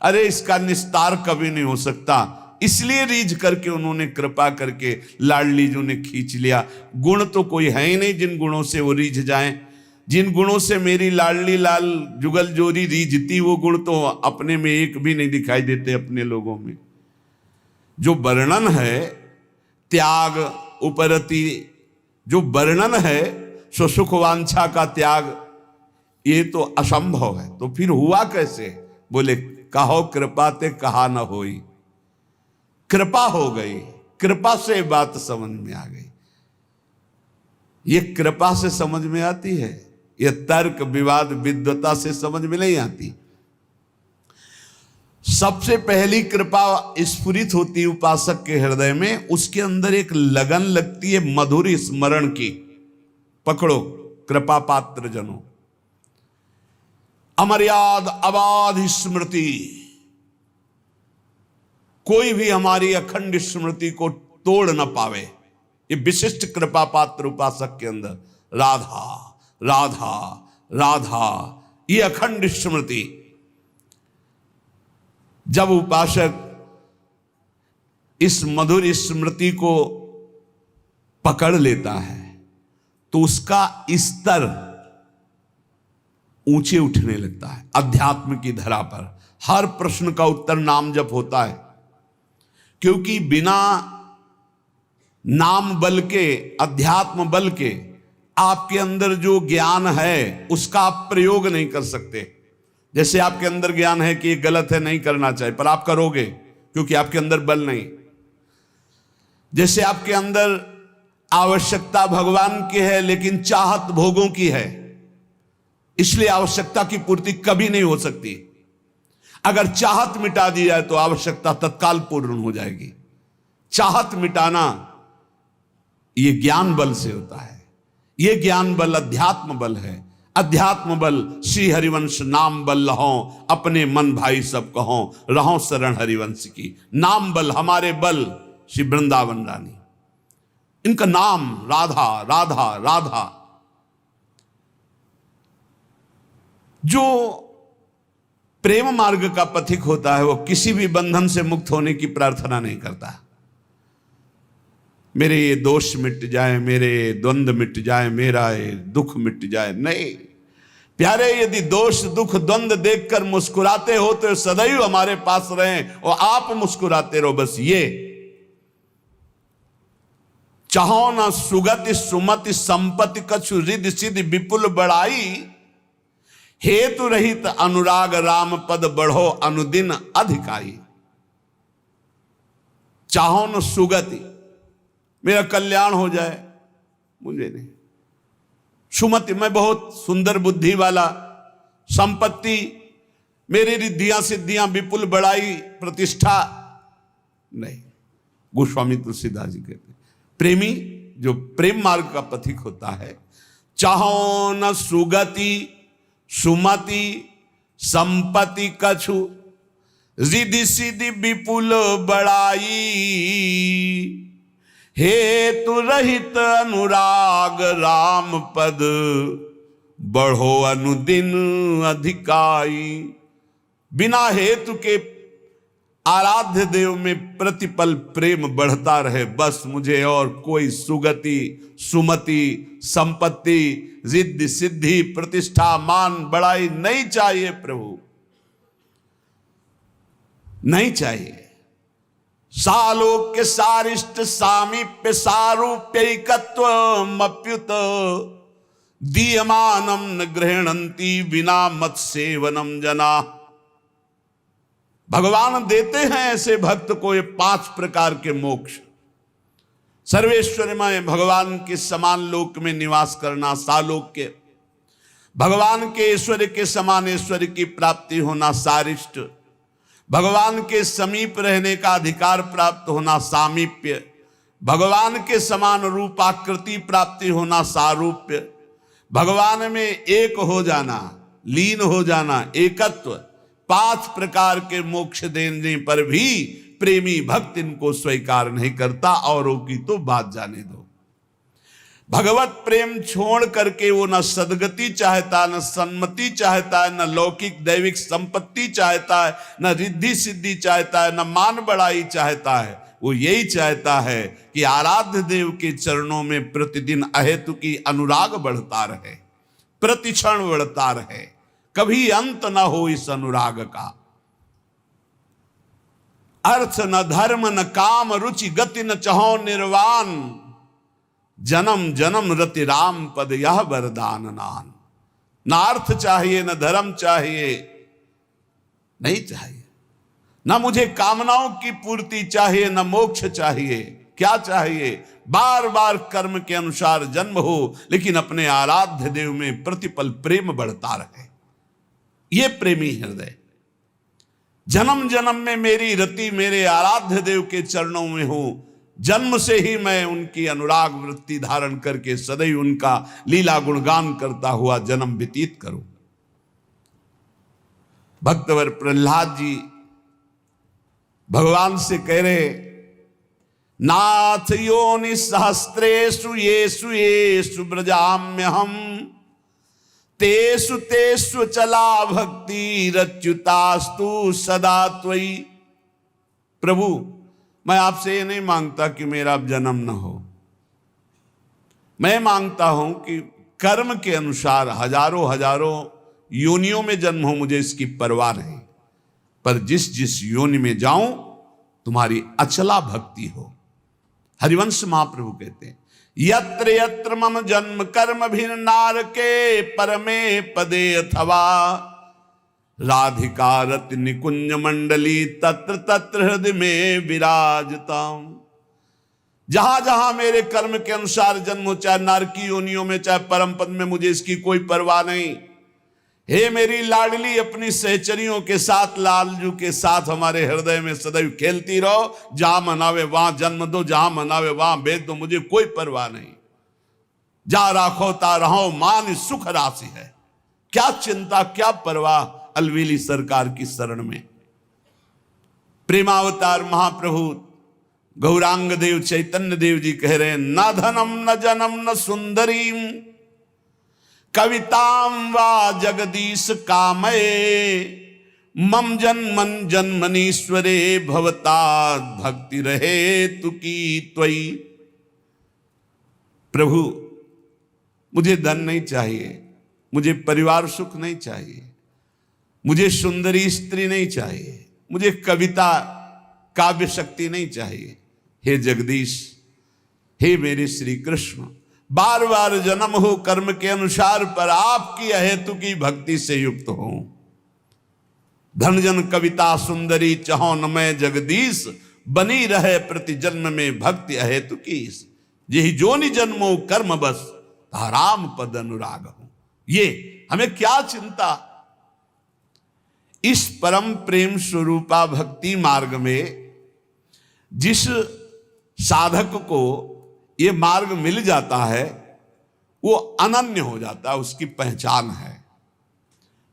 अरे इसका निस्तार कभी नहीं हो सकता, इसलिए रीझ करके उन्होंने कृपा करके लाडली जी ने खींच लिया। गुण तो कोई है ही नहीं जिन गुणों से वो रीझ जाएं। जिन गुणों से मेरी लाडली लाल जुगल जोरी रीझती, वो गुण तो अपने में एक भी नहीं दिखाई देते अपने लोगों में। जो वर्णन है त्याग उपरति, जो वर्णन है सो सुख वांछा का त्याग, ये तो असंभव है। तो फिर हुआ कैसे? बोले कहो कृपा ते कहा न होई। कृपा हो गई, कृपा से बात समझ में आ गई। ये कृपा से समझ में आती है, ये तर्क विवाद विद्वता से समझ में नहीं आती। सबसे पहली कृपा स्फुरित होती उपासक के हृदय में, उसके अंदर एक लगन लगती है मधुर स्मरण की। पकड़ो कृपा पात्र जनों, अमर्याद अबाध स्मृति। कोई भी हमारी अखंड स्मृति को तोड़ न पावे। ये विशिष्ट कृपा पात्र उपासक के अंदर राधा राधा राधा, ये अखंड स्मृति। जब उपासक इस मधुर स्मृति को पकड़ लेता है तो उसका स्तर ऊंचे उठने लगता है। अध्यात्म की धरा पर हर प्रश्न का उत्तर नाम जप होता है, क्योंकि बिना नाम बल के, अध्यात्म बल के आपके अंदर जो ज्ञान है उसका आप प्रयोग नहीं कर सकते। जैसे आपके अंदर ज्ञान है कि ये गलत है, नहीं करना चाहिए, पर आप करोगे क्योंकि आपके अंदर बल नहीं। जैसे आपके अंदर आवश्यकता भगवान की है लेकिन चाहत भोगों की है, इसलिए आवश्यकता की पूर्ति कभी नहीं हो सकती। अगर चाहत मिटा दी जाए तो आवश्यकता तत्काल पूर्ण हो जाएगी। चाहत मिटाना ये ज्ञान बल से होता है। ये ज्ञान बल अध्यात्म बल है। अध्यात्म बल श्री हरिवंश नाम बल लहो, अपने मन भाई सब कहो, रहो शरण हरिवंश की। नाम बल हमारे बल श्री वृंदावन रानी, इनका नाम राधा राधा राधा। जो प्रेम मार्ग का पथिक होता है वो किसी भी बंधन से मुक्त होने की प्रार्थना नहीं करता। मेरे ये दोष मिट जाए, मेरे द्वंद्व मिट जाए, मेरा ये दुख मिट जाए, नहीं प्यारे। यदि दोष दुख द्वंद्व देखकर मुस्कुराते हो तो सदैव हमारे पास रहें और आप मुस्कुराते रहो। बस ये चाहो न सुगति सुमति संपत्ति कछु रिद्धि सिद्धि विपुल बढ़ाई, हेतु रहित अनुराग राम पद बढ़ो अनुदिन अधिकाई। चाहो न सुगति, मेरा कल्याण हो जाए, मुझे नहीं। सुमति, मैं बहुत सुंदर बुद्धि वाला, संपत्ति, मेरी रिद्धियां सिद्धियां विपुल बढ़ाई, प्रतिष्ठा नहीं। गोस्वामी तुलसीदास जी कहते हैं प्रेमी जो प्रेम मार्ग का पथिक होता है, चाहो न सुगति सुमति संपत्ति कछु रिद्धि सिद्धि विपुल बढ़ाई, हेतु रहित अनुराग राम पद बढ़ो अनुदिन अधिकाई। बिना हेतु के आराध्य देव में प्रतिपल प्रेम बढ़ता रहे, बस मुझे और कोई सुगति सुमति संपत्ति रिद्धि सिद्धि प्रतिष्ठा मान बढ़ाई नहीं चाहिए प्रभु, नहीं चाहिए। सालोक्य सारिष्ट सामीप्य सारूप्यैकत्व मप्युत दीयमानम न गृहणंती विना मत सेवनम जना। भगवान देते हैं ऐसे भक्त को ये 5 प्रकार के मोक्ष। सर्वेश्वरमय भगवान के समान लोक में निवास करना सालोक्य, भगवान के ऐश्वर्य के समान ऐश्वर्य की प्राप्ति होना सारिष्ट, भगवान के समीप रहने का अधिकार प्राप्त होना सामीप्य, भगवान के समान रूपाकृति प्राप्ति होना सारूप्य, भगवान में एक हो जाना, लीन हो जाना, एकत्व। 5 प्रकार के मोक्ष देने पर भी प्रेमी भक्त इनको स्वीकार नहीं करता, औरों की तो बात जाने दो। भगवत प्रेम छोड़ करके वो न सदगति चाहता, न सन्मति चाहता है, न लौकिक दैविक संपत्ति चाहता है, न रिद्धि सिद्धि चाहता है, न मान बढ़ाई चाहता है। वो यही चाहता है कि आराध्य देव के चरणों में प्रतिदिन अहेतु की अनुराग बढ़ता रहे, प्रतिक्षण बढ़ता रहे, कभी अंत न हो इस अनुराग का। अर्थ न धर्म न काम रुचि गति न चहो निर्वाण, जन्म जन्म रति राम पद यह वरदान नान। न अर्थ चाहिए, न धर्म चाहिए, नहीं चाहिए, न मुझे कामनाओं की पूर्ति चाहिए, न मोक्ष चाहिए। क्या चाहिए? बार बार कर्म के अनुसार जन्म हो, लेकिन अपने आराध्य देव में प्रतिपल प्रेम बढ़ता रहे। ये प्रेमी हृदय जन्म जन्म में मेरी रति मेरे आराध्य देव के चरणों में हो, जन्म से ही मैं उनकी अनुराग वृत्ति धारण करके सदैव उनका लीला गुणगान करता हुआ जन्म व्यतीत करूं। भक्तवर प्रहलाद जी भगवान से कह रहे, नाथ योनि सहस्त्रेषु येषु येषु ब्रजाम्यहम् तेषु तेषु चला भक्ति रच्युतास्तु सदा त्वयि। प्रभु, मैं आपसे ये नहीं मांगता कि मेरा अब जन्म न हो, मैं मांगता हूं कि कर्म के अनुसार हजारों हजारों योनियों में जन्म हो, मुझे इसकी परवाह नहीं, पर जिस जिस योनि में जाऊं तुम्हारी अचला भक्ति हो। हरिवंश महाप्रभु कहते हैं, यत्र यत्र मम जन्म कर्म भिन्नार के परमे पदे अथवा राधिका रति निकुंज मंडली तत्र तत्र हृदय में विराजता। जहां जहां मेरे कर्म के अनुसार जन्म हो, चाहे नारकी योनियों में चाहे परम पद में, मुझे इसकी कोई परवाह नहीं। हे मेरी लाडली, अपनी सहचरियों के साथ लालजू के साथ हमारे हृदय में सदैव खेलती रहो। जहां मनावे वहां जन्म दो, जहां मनावे वहां भेज दो, मुझे कोई परवाह नहीं। जा राखो ता रहो, मान सुख राशि है। क्या चिंता क्या परवाह अलवेली सरकार की शरण में। प्रेमावतार महाप्रभु गौरांग देव चैतन्य देव जी कह रहे हैं, न धनम न जनम न सुंदरीम कवितां वा जगदीश कामये, मम जन्मन जन्मनीश्वरे भवतात् भक्ति रहे तुकी त्वयि। प्रभु मुझे धन नहीं चाहिए, मुझे परिवार सुख नहीं चाहिए, मुझे सुंदरी स्त्री नहीं चाहिए, मुझे कविता काव्य शक्ति नहीं चाहिए। हे जगदीश, हे मेरे श्री कृष्ण, बार बार जन्म हो कर्म के अनुसार, पर आपकी अहेतु की भक्ति से युक्त हो। धन जन कविता सुंदरी चहो न मैं जगदीश, बनी रहे प्रति जन्म में भक्ति अहेतु की। यही जोनि जन्मो कर्म बस, राम पद अनुराग हो। ये हमें क्या चिंता। इस परम प्रेम स्वरूपा भक्ति मार्ग में जिस साधक को ये मार्ग मिल जाता है वो अनन्य हो जाता है, उसकी पहचान है।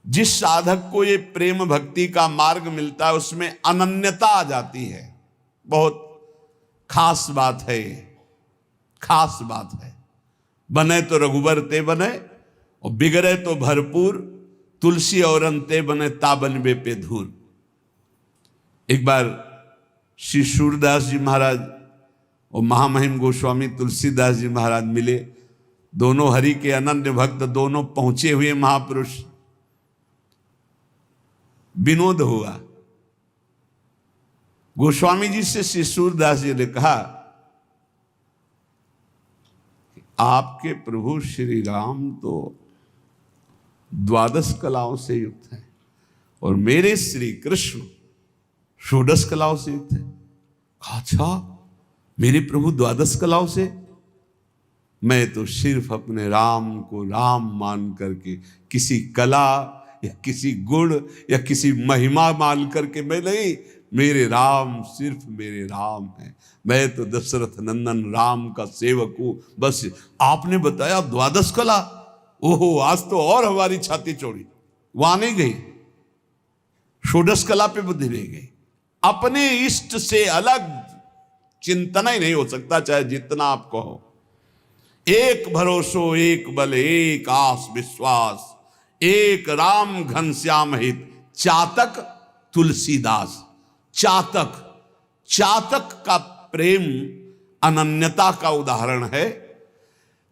जिस साधक को ये प्रेम भक्ति का मार्ग मिलता है उसमें अनन्यता आ जाती है। बहुत खास बात है, खास बात है। बने तो रघुबर ते बने और बिगड़े तो भरपूर, तुलसी और अंते बने ताबन बे पे धूल। एक बार श्री सूरदास जी महाराज और महामहिम गोस्वामी तुलसीदास जी महाराज मिले। दोनों हरि के अनन्य भक्त, दोनों पहुंचे हुए महापुरुष। विनोद हुआ। गोस्वामी जी से श्री सूरदास जी ने कहा, आपके प्रभु श्री राम तो द्वादश कलाओं से युक्त है और मेरे श्री कृष्ण षोडश कलाओं से युक्त है। अच्छा, मेरे प्रभु द्वादश कलाओं से? मैं तो सिर्फ अपने राम को राम मान करके, किसी कला या किसी गुण या किसी महिमा मान करके मैं नहीं, मेरे राम सिर्फ मेरे राम है। मैं तो दशरथ नंदन राम का सेवक हूं। बस आपने बताया द्वादश कला, ओहो आज तो और हमारी छाती चौड़ी। वहां नहीं गई, षोडश कला पे बुद्धि नहीं गई। अपने इष्ट से अलग चिंतन ही नहीं हो सकता, चाहे जितना आप कहो। एक भरोसो एक बल एक आस विश्वास, एक राम घनश्याम हित, चातक तुलसीदास। चातक, चातक का प्रेम अनन्यता का उदाहरण है।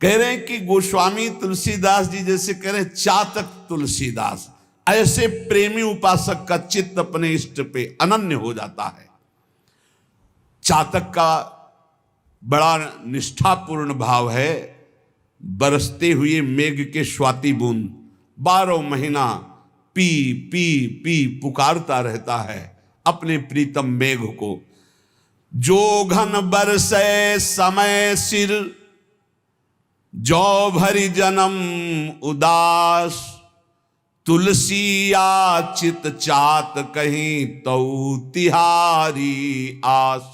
कह रहे हैं कि गोस्वामी तुलसीदास जी जैसे कह रहे हैं, चातक तुलसीदास। ऐसे प्रेमी उपासक का चित्त अपने इष्ट पे अनन्य हो जाता है। चातक का बड़ा निष्ठापूर्ण भाव है। बरसते हुए मेघ के स्वाति बूंद 12 महीना पी पी पी पुकारता रहता है अपने प्रीतम मेघ को। जो घन बरसे समय सिर, जो भरी जन्म उदास, तुलसी याचित चात कहीं तो तिहारी आस।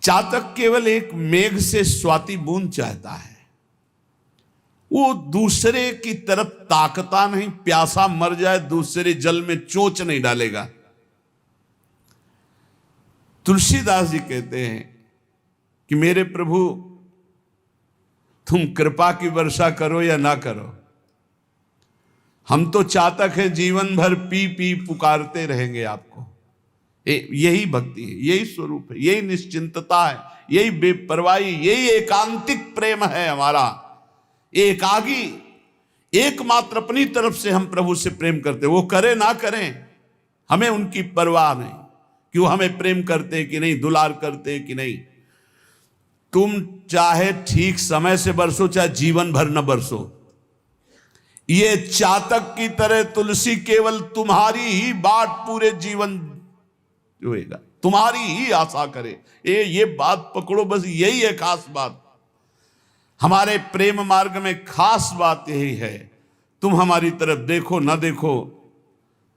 चातक केवल एक मेघ से स्वाति बूंद चाहता है, वो दूसरे की तरफ ताकता नहीं। प्यासा मर जाए दूसरे जल में चोंच नहीं डालेगा। तुलसीदास जी कहते हैं कि मेरे प्रभु तुम कृपा की वर्षा करो या ना करो, हम तो चातक है, जीवन भर पी पी पुकारते रहेंगे आपको। यही भक्ति है, यही स्वरूप है, यही निश्चिंतता है, यही बेपरवाही, यही एकांतिक प्रेम है हमारा। एकागी, एकमात्र अपनी तरफ से हम प्रभु से प्रेम करते, वो करे ना करें हमें उनकी परवाह नहीं कि वो हमें प्रेम करते कि नहीं, दुलार करते कि नहीं। तुम चाहे ठीक समय से बरसो, चाहे जीवन भर न बरसो, ये चातक की तरह तुलसी केवल तुम्हारी ही बाट पूरे जीवन जोएगा, तुम्हारी ही आशा करे। ये बात पकड़ो, बस यही है खास बात। हमारे प्रेम मार्ग में खास बात यही है। तुम हमारी तरफ देखो ना देखो,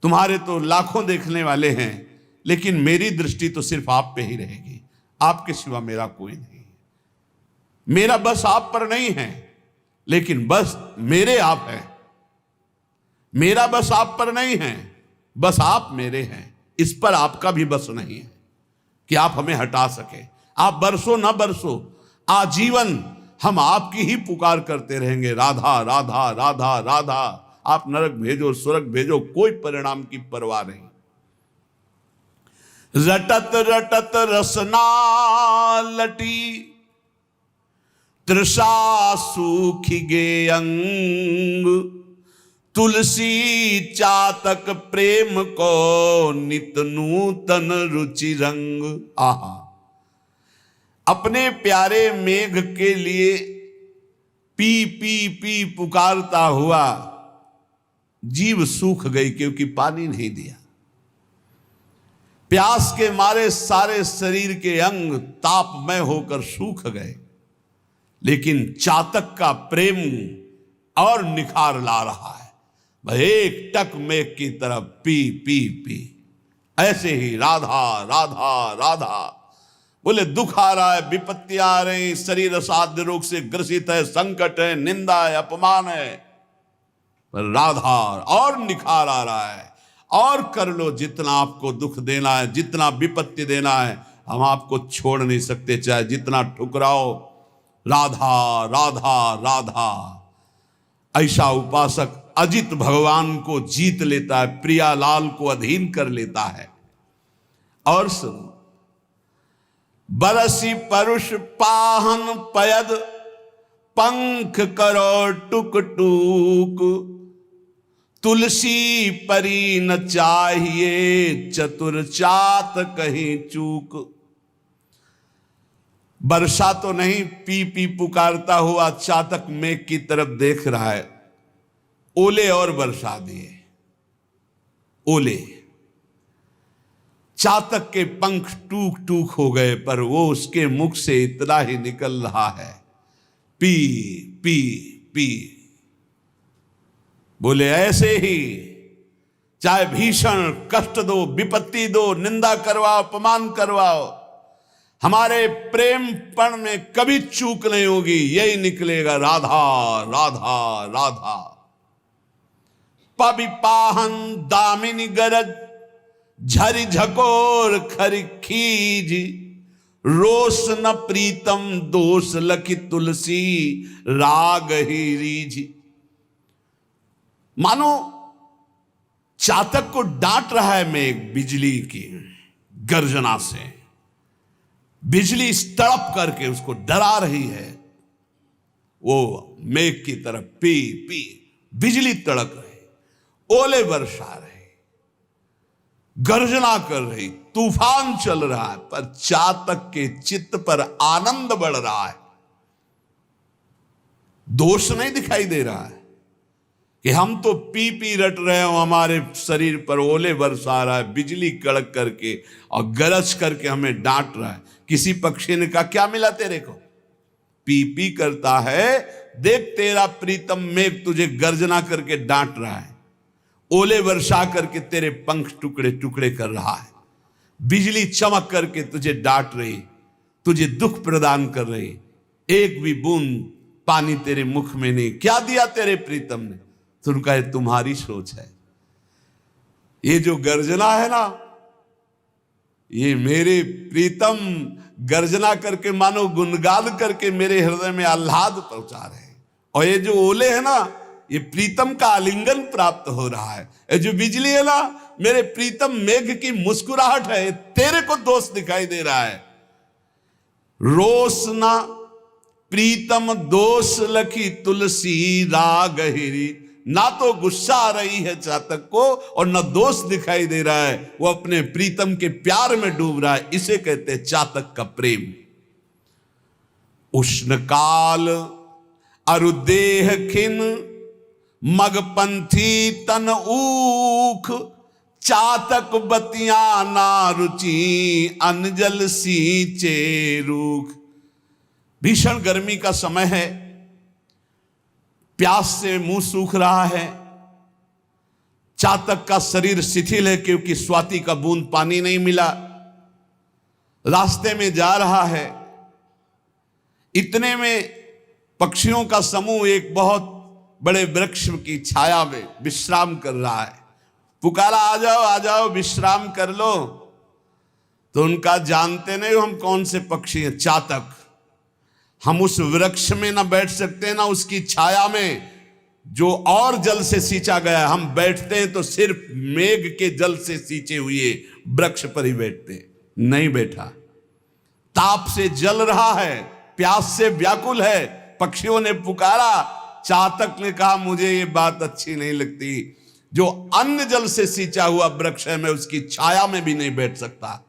तुम्हारे तो लाखों देखने वाले हैं, लेकिन मेरी दृष्टि तो सिर्फ आप पे ही रहेगी। आपके सिवा मेरा कोई नहीं। मेरा बस आप पर नहीं है, लेकिन बस मेरे आप हैं। मेरा बस आप पर नहीं है, बस आप मेरे हैं। इस पर आपका भी बस नहीं है। कि आप हमें हटा सके। आप बरसो ना बरसो, आजीवन हम आपकी ही पुकार करते रहेंगे, राधा राधा राधा राधा। आप नरक भेजो स्वर्ग भेजो, कोई परिणाम की परवाह नहीं। रटत रटत रसना लटी, तृषा सूखी गे अंग। तुलसी चातक प्रेम को, नित नूतन रुचि रंग। आहा, अपने प्यारे मेघ के लिए पी पी पी पुकारता हुआ जीव सूख गई, क्योंकि पानी नहीं दिया। प्यास के मारे सारे शरीर के अंग तापमय होकर सूख गए, लेकिन चातक का प्रेम और निखार ला रहा है। वह एक टक मेघ की तरफ पी पी पी। ऐसे ही राधा राधा राधा। बोले दुख आ रहा है, विपत्तियां आ रही, शरीर असाध्य रोग से ग्रसित है, संकट है, निंदा है, अपमान है, पर राधा और निखार आ रहा है। और कर लो जितना आपको दुख देना है, जितना विपत्ति देना है, हम आपको छोड़ नहीं सकते, चाहे जितना ठुकराओ। राधा राधा राधा। ऐसा उपासक अजित भगवान को जीत लेता है, प्रियालाल को अधीन कर लेता है। और सुनो, बरसी परुष पाहन पयद, पंख करो टुक टूक। तुलसी परी न चाहिए, चतुर चात कहीं चूक। वर्षा तो नहीं, पी पी पुकारता हुआ चातक मेघ की तरफ देख रहा है। ओले और बरसा दिए, ओले। चातक के पंख टूक टूक हो गए, पर वो उसके मुख से इतना ही निकल रहा है, पी पी पी। बोले ऐसे ही चाहे भीषण कष्ट दो, विपत्ति दो, निंदा करवाओ, अपमान करवाओ, हमारे प्रेम पण में कभी चूक नहीं होगी, यही निकलेगा, राधा राधा राधा। पविपाहन दामिनी गरज, झरी झकोर खरी खीज। रोष न प्रीतम दोष लखी, तुलसी राग ही रीझ। मानो चातक को डांट रहा है मेघ बिजली की गर्जना से। बिजली इस तड़प करके उसको डरा रही है। वो मेघ की तरफ पी पी, बिजली तड़क रही, ओले बरसा रहे, गर्जना कर रही, तूफान चल रहा है, पर चातक के चित्त पर आनंद बढ़ रहा है। दोष नहीं दिखाई दे रहा है कि हम तो पी पी रट रहे हो, हमारे शरीर पर ओले बरसा रहा है, बिजली कड़क करके और गरज करके हमें डांट रहा है। किसी पक्षी ने कहा क्या मिला तेरे को, पी पी करता है, देख तेरा प्रीतम मेघ तुझे गर्जना करके डांट रहा है, ओले वर्षा करके तेरे पंख टुकड़े टुकड़े कर रहा है, बिजली चमक करके तुझे डांट रही, तुझे दुख प्रदान कर रही, एक भी बूंद पानी तेरे मुख में नहीं। क्या दिया तेरे प्रीतम ने? तो उनका ये तुम्हारी सोच है। ये जो गर्जना है ना, ये मेरे प्रीतम गर्जना करके मानो गुणगान करके मेरे हृदय में आह्लाद पहुंचा रहे हैं। और ये जो ओले है ना, ये प्रीतम का आलिंगन प्राप्त हो रहा है। ये जो बिजली है ना, मेरे प्रीतम मेघ की मुस्कुराहट है, तेरे को दोष दिखाई दे रहा है। रोष ना प्रीतम दोष लखी, तुलसी राग हिरी। ना तो गुस्सा आ रही है चातक को और न दोष दिखाई दे रहा है, वो अपने प्रीतम के प्यार में डूब रहा है। इसे कहते हैं चातक का प्रेम। उष्ण काल अरुदेह खिन, मगपंथी तन ऊख। चातक बतिया ना रुचि, अनजल सींचे रूख। भीषण गर्मी का समय है, प्यास से मुंह सूख रहा है, चातक का शरीर शिथिल है क्योंकि स्वाति का बूंद पानी नहीं मिला, रास्ते में जा रहा है। इतने में पक्षियों का समूह एक बहुत बड़े वृक्ष की छाया में विश्राम कर रहा है। पुकारा आ जाओ आ जाओ, विश्राम कर लो। तो उनका जानते नहीं हम कौन से पक्षी हैं, चातक। हम उस वृक्ष में ना बैठ सकते ना उसकी छाया में जो और जल से सींचा गया। हम बैठते हैं तो सिर्फ मेघ के जल से सींचे हुए वृक्ष पर ही बैठते हैं। नहीं बैठा, ताप से जल रहा है, प्यास से व्याकुल है। पक्षियों ने पुकारा, चातक ने कहा मुझे ये बात अच्छी नहीं लगती, जो अन्न जल से सींचा हुआ वृक्ष है मैं उसकी छाया में भी नहीं बैठ सकता।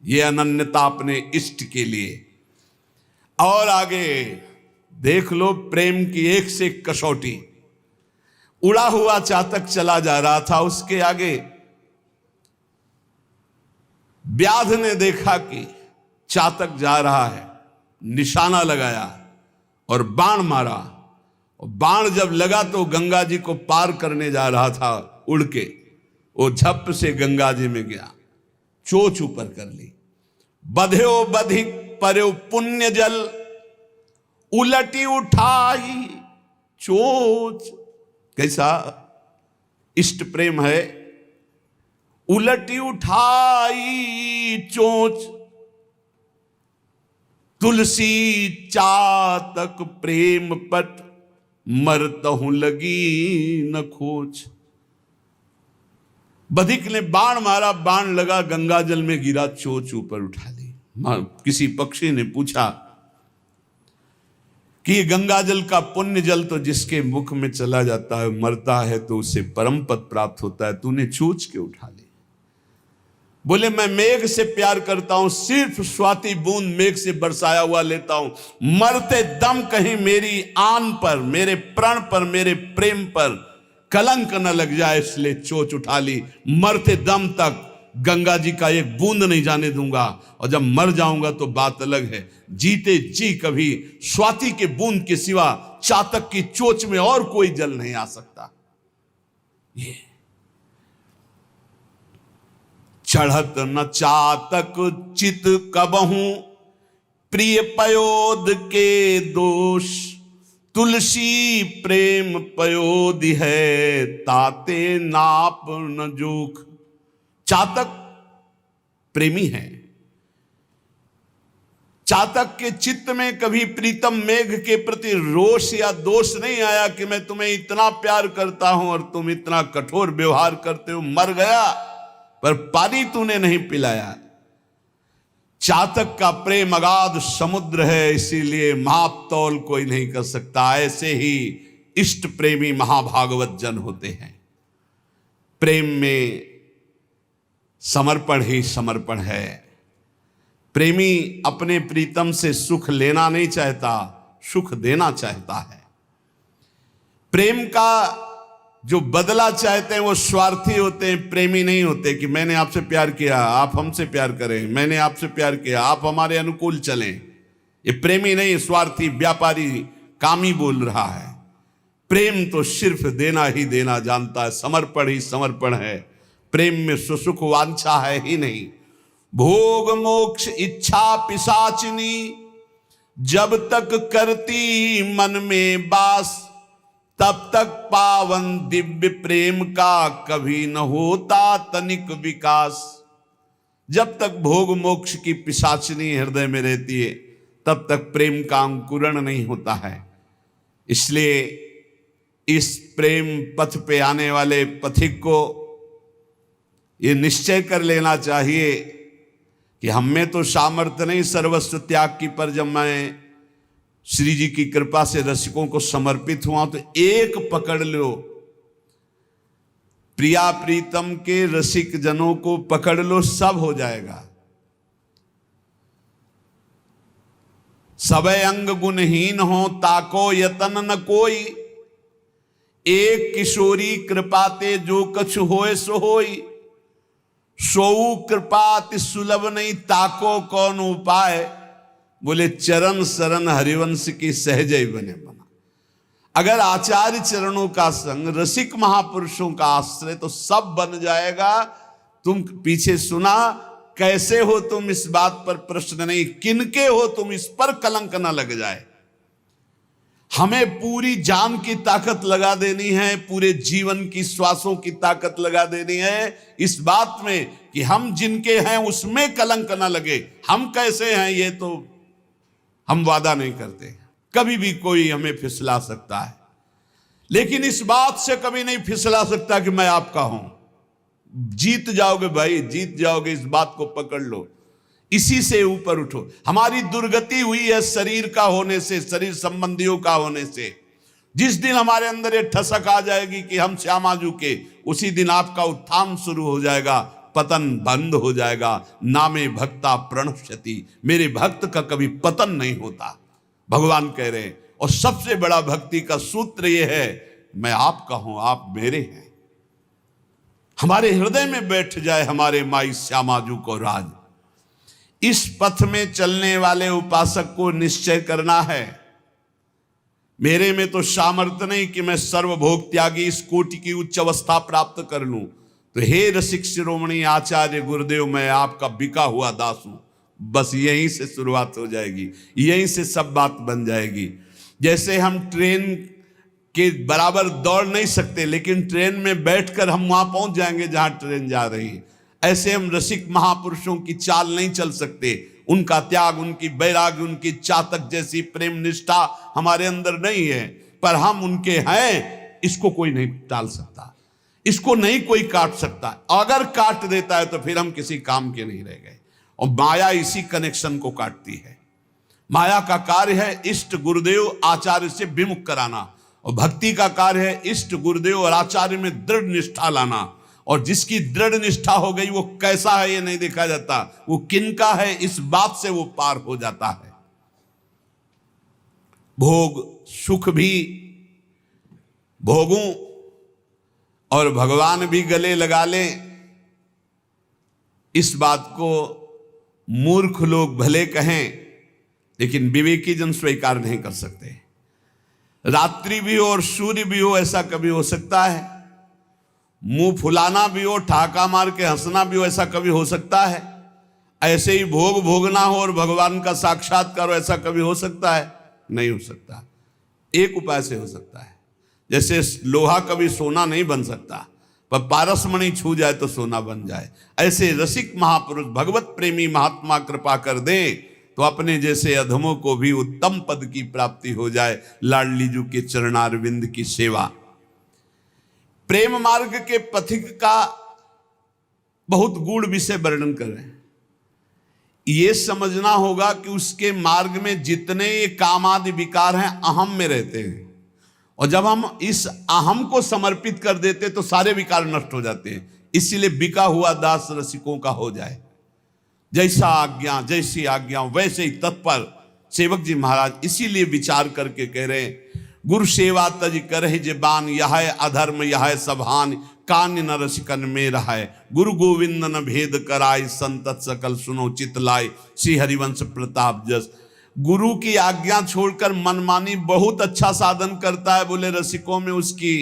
ये अनन्यता अपने इष्ट के लिए। और आगे देख लो प्रेम की एक से एक कसौटी। उड़ा हुआ चातक चला जा रहा था, उसके आगे व्याध ने देखा कि चातक जा रहा है, निशाना लगाया और बाण मारा। और बाण जब लगा तो गंगा जी को पार करने जा रहा था उड़ के, वो झप से गंगा जी में गया, चोच ऊपर कर ली। बध्यो बधिक पर्यो पुण्य जल, उलटी उठाई चोच। कैसा इष्ट प्रेम है। उलटी उठाई चोच, तुलसी चातक प्रेम पट, मरतहु लगी न खोज। बधिक ने बाण मारा, बाण लगा गंगा जल में गिरा, चोच ऊपर उठा ली। किसी पक्षी ने पूछा कि ये गंगा जल का पुण्य जल तो जिसके मुख में चला जाता है मरता है तो उसे परम पद प्राप्त होता है, तूने चोच के उठा ली। बोले मैं मेघ से प्यार करता हूं, सिर्फ स्वाति बूंद मेघ से बरसाया हुआ लेता हूं, मरते दम कहीं मेरी आन पर, मेरे प्रण पर, मेरे प्रेम पर कलंक न लग जाए, इसलिए चोच उठा ली। मरते दम तक गंगा जी का एक बूंद नहीं जाने दूंगा, और जब मर जाऊंगा तो बात अलग है। जीते जी कभी स्वाति के बूंद के सिवा चातक की चोच में और कोई जल नहीं आ सकता। ये चढ़त न चातक चित कबहू, प्रिय पयोद के दोष, तुलसी प्रेम पयोदि है, ताते नाप न जोख। चातक प्रेमी है। चातक के चित्त में कभी प्रीतम मेघ के प्रति रोष या दोष नहीं आया कि मैं तुम्हें इतना प्यार करता हूं और तुम इतना कठोर व्यवहार करते हो। मर गया पर पानी तूने नहीं पिलाया। चातक का प्रेम अगाध समुद्र है, इसीलिए माप तौल कोई नहीं कर सकता। ऐसे ही इष्ट प्रेमी महाभागवत जन होते हैं। प्रेम में समर्पण ही समर्पण है। प्रेमी अपने प्रीतम से सुख लेना नहीं चाहता, सुख देना चाहता है। प्रेम का जो बदला चाहते हैं वो स्वार्थी होते हैं, प्रेमी नहीं होते कि मैंने आपसे प्यार किया आप हमसे प्यार करें, मैंने आपसे प्यार किया आप हमारे अनुकूल चलें। ये प्रेमी नहीं, स्वार्थी व्यापारी कामी बोल रहा है। प्रेम तो सिर्फ देना ही देना जानता है, समर्पण ही समर्पण है। प्रेम में सुसुख वांछा है ही नहीं। भोग मोक्ष इच्छा पिशाचिनी, जब तक करती मन में बास, तब तक पावन दिव्य प्रेम का कभी न होता तनिक विकास। जब तक भोग मोक्ष की पिशाचिनी हृदय में रहती है तब तक प्रेम का अंकुरण नहीं होता है। इसलिए इस प्रेम पथ पे आने वाले पथिक को ये निश्चय कर लेना चाहिए कि हम में तो सामर्थ्य नहीं सर्वस्व त्याग की, पर जब मैं श्री जी की कृपा से रसिकों को समर्पित हुआ तो एक पकड़ लो, प्रिया प्रीतम के रसिक जनों को पकड़ लो, सब हो जाएगा। सबे अंग गुणहीन हो ताको यतन न कोई, एक किशोरी कृपाते जो कछ होए सो होई, सोऊ कृपाति सुलभ नहीं ताको कौन उपाय। बोले चरण शरण हरिवंश की सहज ही बने बना। अगर आचार्य चरणों का संग, रसिक महापुरुषों का आश्रय तो सब बन जाएगा। तुम पीछे सुना, कैसे हो तुम इस बात पर प्रश्न नहीं, किनके हो तुम इस पर कलंक न लग जाए। हमें पूरी जान की ताकत लगा देनी है, पूरे जीवन की श्वासों की ताकत लगा देनी है इस बात में कि हम जिनके हैं उसमें कलंक ना लगे। हम कैसे हैं ये तो हम वादा नहीं करते, कभी भी कोई हमें फिसला सकता है, लेकिन इस बात से कभी नहीं फिसला सकता कि मैं आपका हूं। जीत जाओगे भाई, जीत जाओगे, इस बात को पकड़ लो, इसी से ऊपर उठो। हमारी दुर्गति हुई है शरीर का होने से, शरीर संबंधियों का होने से। जिस दिन हमारे अंदर ये ठसक आ जाएगी कि हम श्यामाजू के, उसी दिन आपका उत्थान शुरू हो जाएगा, पतन बंद हो जाएगा। नामे भक्ता प्रणश्यति, मेरे भक्त का कभी पतन नहीं होता, भगवान कह रहे हैं। और सबसे बड़ा भक्ति का सूत्र यह है, मैं आपका हूं, आप मेरे हैं। हमारे हृदय में बैठ जाए हमारे माई श्यामाजू को राज। इस पथ में चलने वाले उपासक को निश्चय करना है, मेरे में तो सामर्थ्य नहीं कि मैं सर्वभोग त्यागी इस कोटि की उच्च अवस्था प्राप्त कर लूं। तो हे रसिक शिरोमणि आचार्य गुरुदेव, मैं आपका बिका हुआ दास हूं। बस यहीं से शुरुआत हो जाएगी, यहीं से सब बात बन जाएगी। जैसे हम ट्रेन के बराबर दौड़ नहीं सकते, लेकिन ट्रेन में बैठकर हम वहां पहुंच जाएंगे जहां ट्रेन जा रही है, ऐसे हम रसिक महापुरुषों की चाल नहीं चल सकते। उनका त्याग, उनकी वैराग्य, उनकी चातक जैसी प्रेम निष्ठा हमारे अंदर नहीं है, पर हम उनके हैं। इसको कोई नहीं टाल सकता, इसको नहीं कोई काट सकता। अगर काट देता है तो फिर हम किसी काम के नहीं रह गए। और माया इसी कनेक्शन को काटती है। माया का कार्य है इष्ट गुरुदेव आचार्य से विमुख कराना, और भक्ति का कार्य है इष्ट गुरुदेव और आचार्य में दृढ़ निष्ठा लाना। और जिसकी दृढ़ निष्ठा हो गई वो कैसा है ये नहीं देखा जाता, वो किनका है इस बात से वो पार हो जाता है। भोग सुख भी भोगूं और भगवान भी गले लगा लें, इस बात को मूर्ख लोग भले कहें, लेकिन विवेकी जन स्वीकार नहीं कर सकते। रात्रि भी हो और सूर्य भी हो, ऐसा कभी हो सकता है? मुंह फुलाना भी हो, ठाका मार के हंसना भी हो, ऐसा कभी हो सकता है? ऐसे ही भोग भोगना हो और भगवान का साक्षात्कार हो, ऐसा कभी हो सकता है? नहीं हो सकता। एक उपाय से हो सकता है, जैसे लोहा कभी सोना नहीं बन सकता, पर पारसमणि छू जाए तो सोना बन जाए। ऐसे रसिक महापुरुष भगवत प्रेमी महात्मा कृपा कर दे तो अपने जैसे अधमों को भी उत्तम पद की प्राप्ति हो जाए। लाडलीजू के चरणारविंद की सेवा। प्रेम मार्ग के पथिक का बहुत गूढ़ विषय वर्णन कर रहे हैं। ये समझना होगा कि उसके मार्ग में जितने ये काम आदि विकार हैं अहम में रहते हैं, और जब हम इस अहम को समर्पित कर देते तो सारे विकार नष्ट हो जाते हैं। इसीलिए बिका हुआ दास रसिकों का हो जाए। जैसा आज्ञा, जैसी आज्ञा वैसे ही तत्पर सेवक जी महाराज इसीलिए विचार करके कह रहे हैं, गुरु सेवा तज करहि जबान, यह अधर्म यह सबहान, कान्य न रसिकन में रहाय, गुरु गोविंद न भेद कराय, संतत सकल सुनो चित लाय, श्री हरिवंश प्रताप जस। गुरु की आज्ञा छोड़कर मनमानी बहुत अच्छा साधन करता है, बोले रसिकों में उसकी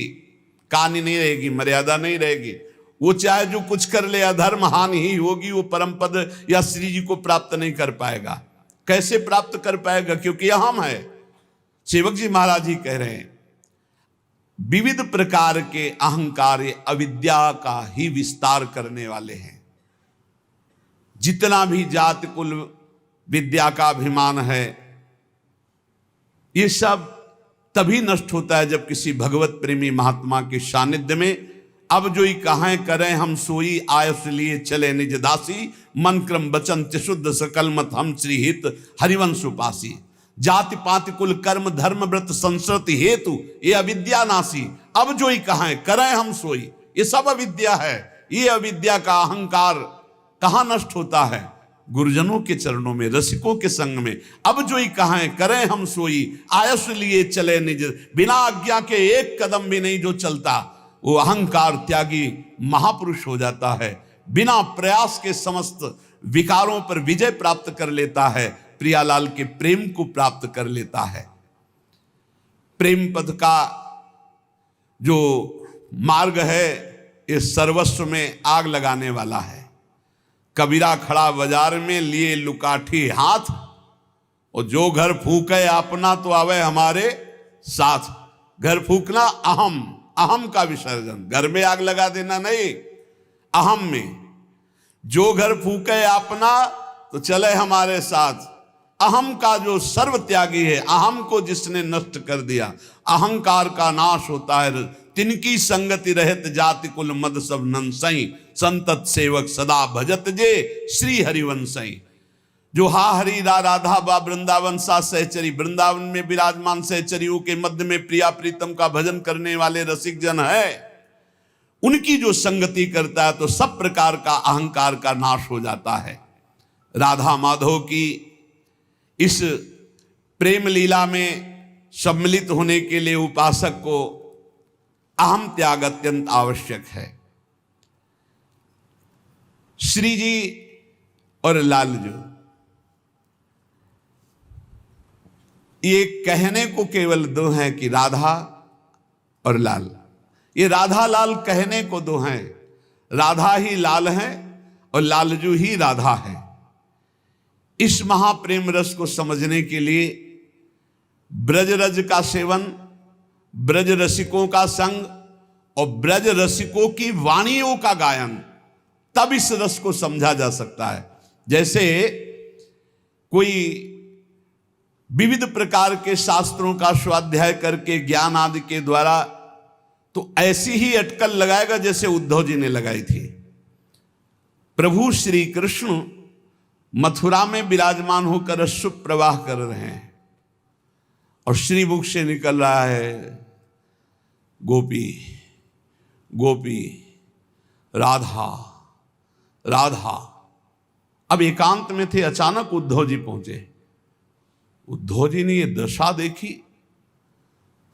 कान्य नहीं रहेगी, मर्यादा नहीं रहेगी। वो चाहे जो कुछ कर ले अधर्म हानि ही होगी, वो परम पद या श्री जी को प्राप्त नहीं कर पाएगा। कैसे प्राप्त कर पाएगा? क्योंकि अहम है। सेवक जी महाराज जी कह रहे हैं, विविध प्रकार के अहंकार अविद्या का ही विस्तार करने वाले हैं। जितना भी जाति कुल विद्या का अभिमान है, ये सब तभी नष्ट होता है जब किसी भगवत प्रेमी महात्मा के सानिध्य में अब जो ही कहें करें हम सोई, आयस लिए चले निज दासी, मन क्रम वचन त्रिशुद्ध सकल मत हम श्री हित हरिवंश उपासी। जाति पाति कुल कर्म धर्म व्रत संस्कृति हेतु ये अविद्या नासी, अब जो ही कहें करें हम सोई, ये सब अविद्या है। ये अविद्या का अहंकार कहाँ नष्ट होता है? गुरुजनों के चरणों में, रसिकों के संग में। अब जो ही कहें करें हम सोई, आयस लिए चले निज, बिना आज्ञा के एक कदम भी नहीं जो चलता, वो अहंकार त्यागी महापुरुष हो जाता है। बिना प्रयास के समस्त विकारों पर विजय प्राप्त कर लेता है, प्रियालाल के प्रेम को प्राप्त कर लेता है। प्रेम पद का जो मार्ग है ये सर्वस्व में आग लगाने वाला है। कबीरा खड़ा बाजार में लिए लुकाठी हाथ, और जो घर फूके अपना तो आवे हमारे साथ। घर फूकना अहम, अहम का विसर्जन, घर में आग लगा देना नहीं, अहम में। जो घर फूके अपना तो चले हमारे साथ। अहम का जो सर्व त्यागी है, अहम को जिसने नष्ट कर दिया, अहंकार का नाश होता है। तिनकी संगति रहत जाति कुल मद सब नंसई, संतत सेवक सदा भजत जे श्री हरिवंशई। जो हा हरि राधा बा वृंदावन सा सहचरी, वृंदावन में विराजमान सहचरियों के मध्य में प्रिया प्रीतम का भजन करने वाले रसिक जन है, उनकी जो संगति करता है तो सब प्रकार का अहंकार का नाश हो जाता है। राधा माधव की इस प्रेम लीला में सम्मिलित होने के लिए उपासक को अहम त्याग अत्यंत आवश्यक है। श्री जी और लालजू, ये कहने को केवल दो हैं कि राधा और लाल। ये राधा लाल कहने को दो हैं, राधा ही लाल है और लालजू ही राधा है। इस महाप्रेम रस को समझने के लिए ब्रज रज का सेवन, ब्रज रसिकों का संग और ब्रज रसिकों की वाणियों का गायन, तब इस रस को समझा जा सकता है। जैसे कोई विविध प्रकार के शास्त्रों का स्वाध्याय करके ज्ञान आदि के द्वारा तो ऐसी ही अटकल लगाएगा जैसे उद्धव जी ने लगाई थी। प्रभु श्री कृष्ण मथुरा में विराजमान होकर अश्रु प्रवाह कर रहे हैं और श्रीमुख से निकल रहा है गोपी गोपी राधा राधा। अब एकांत में थे, अचानक उद्धव जी पहुंचे। उद्धव जी ने ये दशा देखी,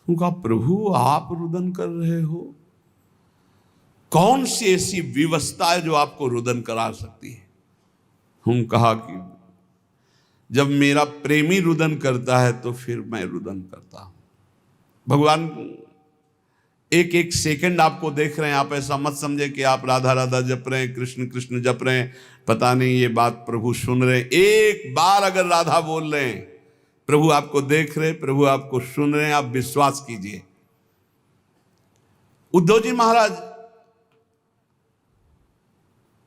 उनका प्रभु आप रुदन कर रहे हो, कौन सी ऐसी विवशता है जो आपको रुदन करा सकती है? हम कहा कि जब मेरा प्रेमी रुदन करता है तो फिर मैं रुदन करता हूं। भगवान एक एक सेकंड आपको देख रहे हैं, आप ऐसा मत समझे कि आप राधा राधा जप रहे हैं, कृष्ण कृष्ण जप रहे हैं, पता नहीं ये बात प्रभु सुन रहे हैं। एक बार अगर राधा बोल रहे हैं, प्रभु आपको देख रहे, प्रभु आपको सुन रहे हैं, आप विश्वास कीजिए। उद्धव जी महाराज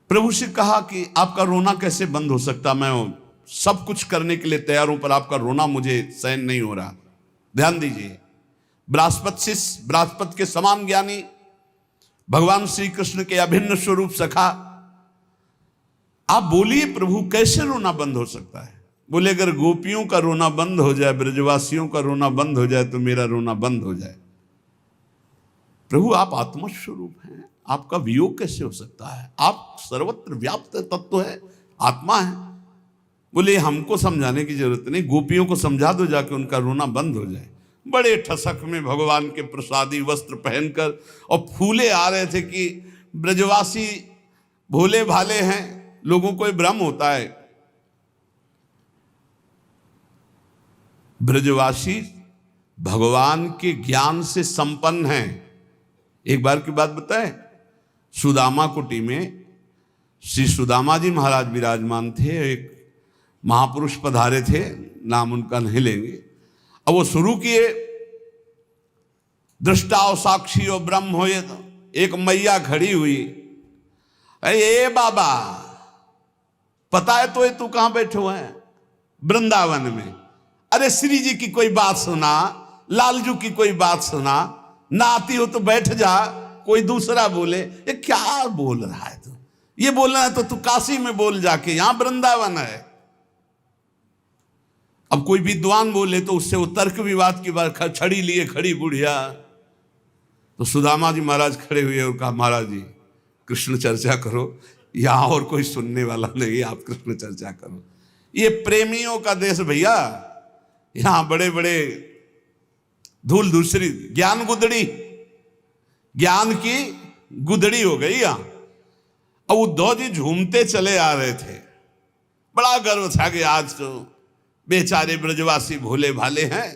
प्रभु से कहा कि आपका रोना कैसे बंद हो सकता, मैं सब कुछ करने के लिए तैयार हूं पर आपका रोना मुझे सहन नहीं हो रहा। ध्यान दीजिए, बृहस्पति शिष्य, बृहस्पति के समान ज्ञानी, भगवान श्री कृष्ण के अभिन्न स्वरूप सखा, आप बोलिए प्रभु कैसे रोना बंद हो सकता है? बोले अगर गोपियों का रोना बंद हो जाए, ब्रजवासियों का रोना बंद हो जाए तो मेरा रोना बंद हो जाए। प्रभु आप आत्मस्वरूप हैं, आपका वियोग कैसे हो सकता है? आप सर्वत्र व्याप्त तत्व है, आत्मा है। बोले हमको समझाने की जरूरत नहीं, गोपियों को समझा दो जाके, उनका रोना बंद हो जाए। बड़े ठसक में भगवान के प्रसादी वस्त्र पहनकर और फूले आ रहे थे कि ब्रजवासी भोले भाले हैं, लोगों को भ्रम होता है। ब्रजवासी भगवान के ज्ञान से संपन्न हैं। एक बार की बात बताएं, सुदामा कुटी में श्री सुदामा जी महाराज विराजमान थे। एक महापुरुष पधारे थे, नाम उनका नहीं लेंगे। अब वो शुरू किए, दृष्टा और साक्षी और ब्रह्म होए। तो एक मैया खड़ी हुई, ए बाबा पता है तो तू कहां बैठे हुए हैं? वृंदावन में। अरे श्री जी की कोई बात सुना, लालजू की कोई बात सुना, ना आती हो तो बैठ जा, कोई दूसरा बोले। ये क्या बोल रहा है तू? ये बोलना है तो तू काशी में बोल जाके, यहां वृंदावन है। अब कोई विद्वान बोले तो उससे वो तर्क विवाद की बात, छड़ी लिए खड़ी बुढ़िया। तो सुदामा जी महाराज खड़े हुए और कहा महाराज जी कृष्ण चर्चा करो, यहां और कोई सुनने वाला नहीं, आप कृष्ण चर्चा करो। ये प्रेमियों का देश भैया, यहां बड़े बड़े धूल दूसरी, ज्ञान गुदड़ी, ज्ञान की गुदड़ी हो गई यहां। अब उद्धव जी झूमते चले आ रहे थे, बड़ा गर्व था कि आज तो बेचारे ब्रजवासी भोले भाले हैं,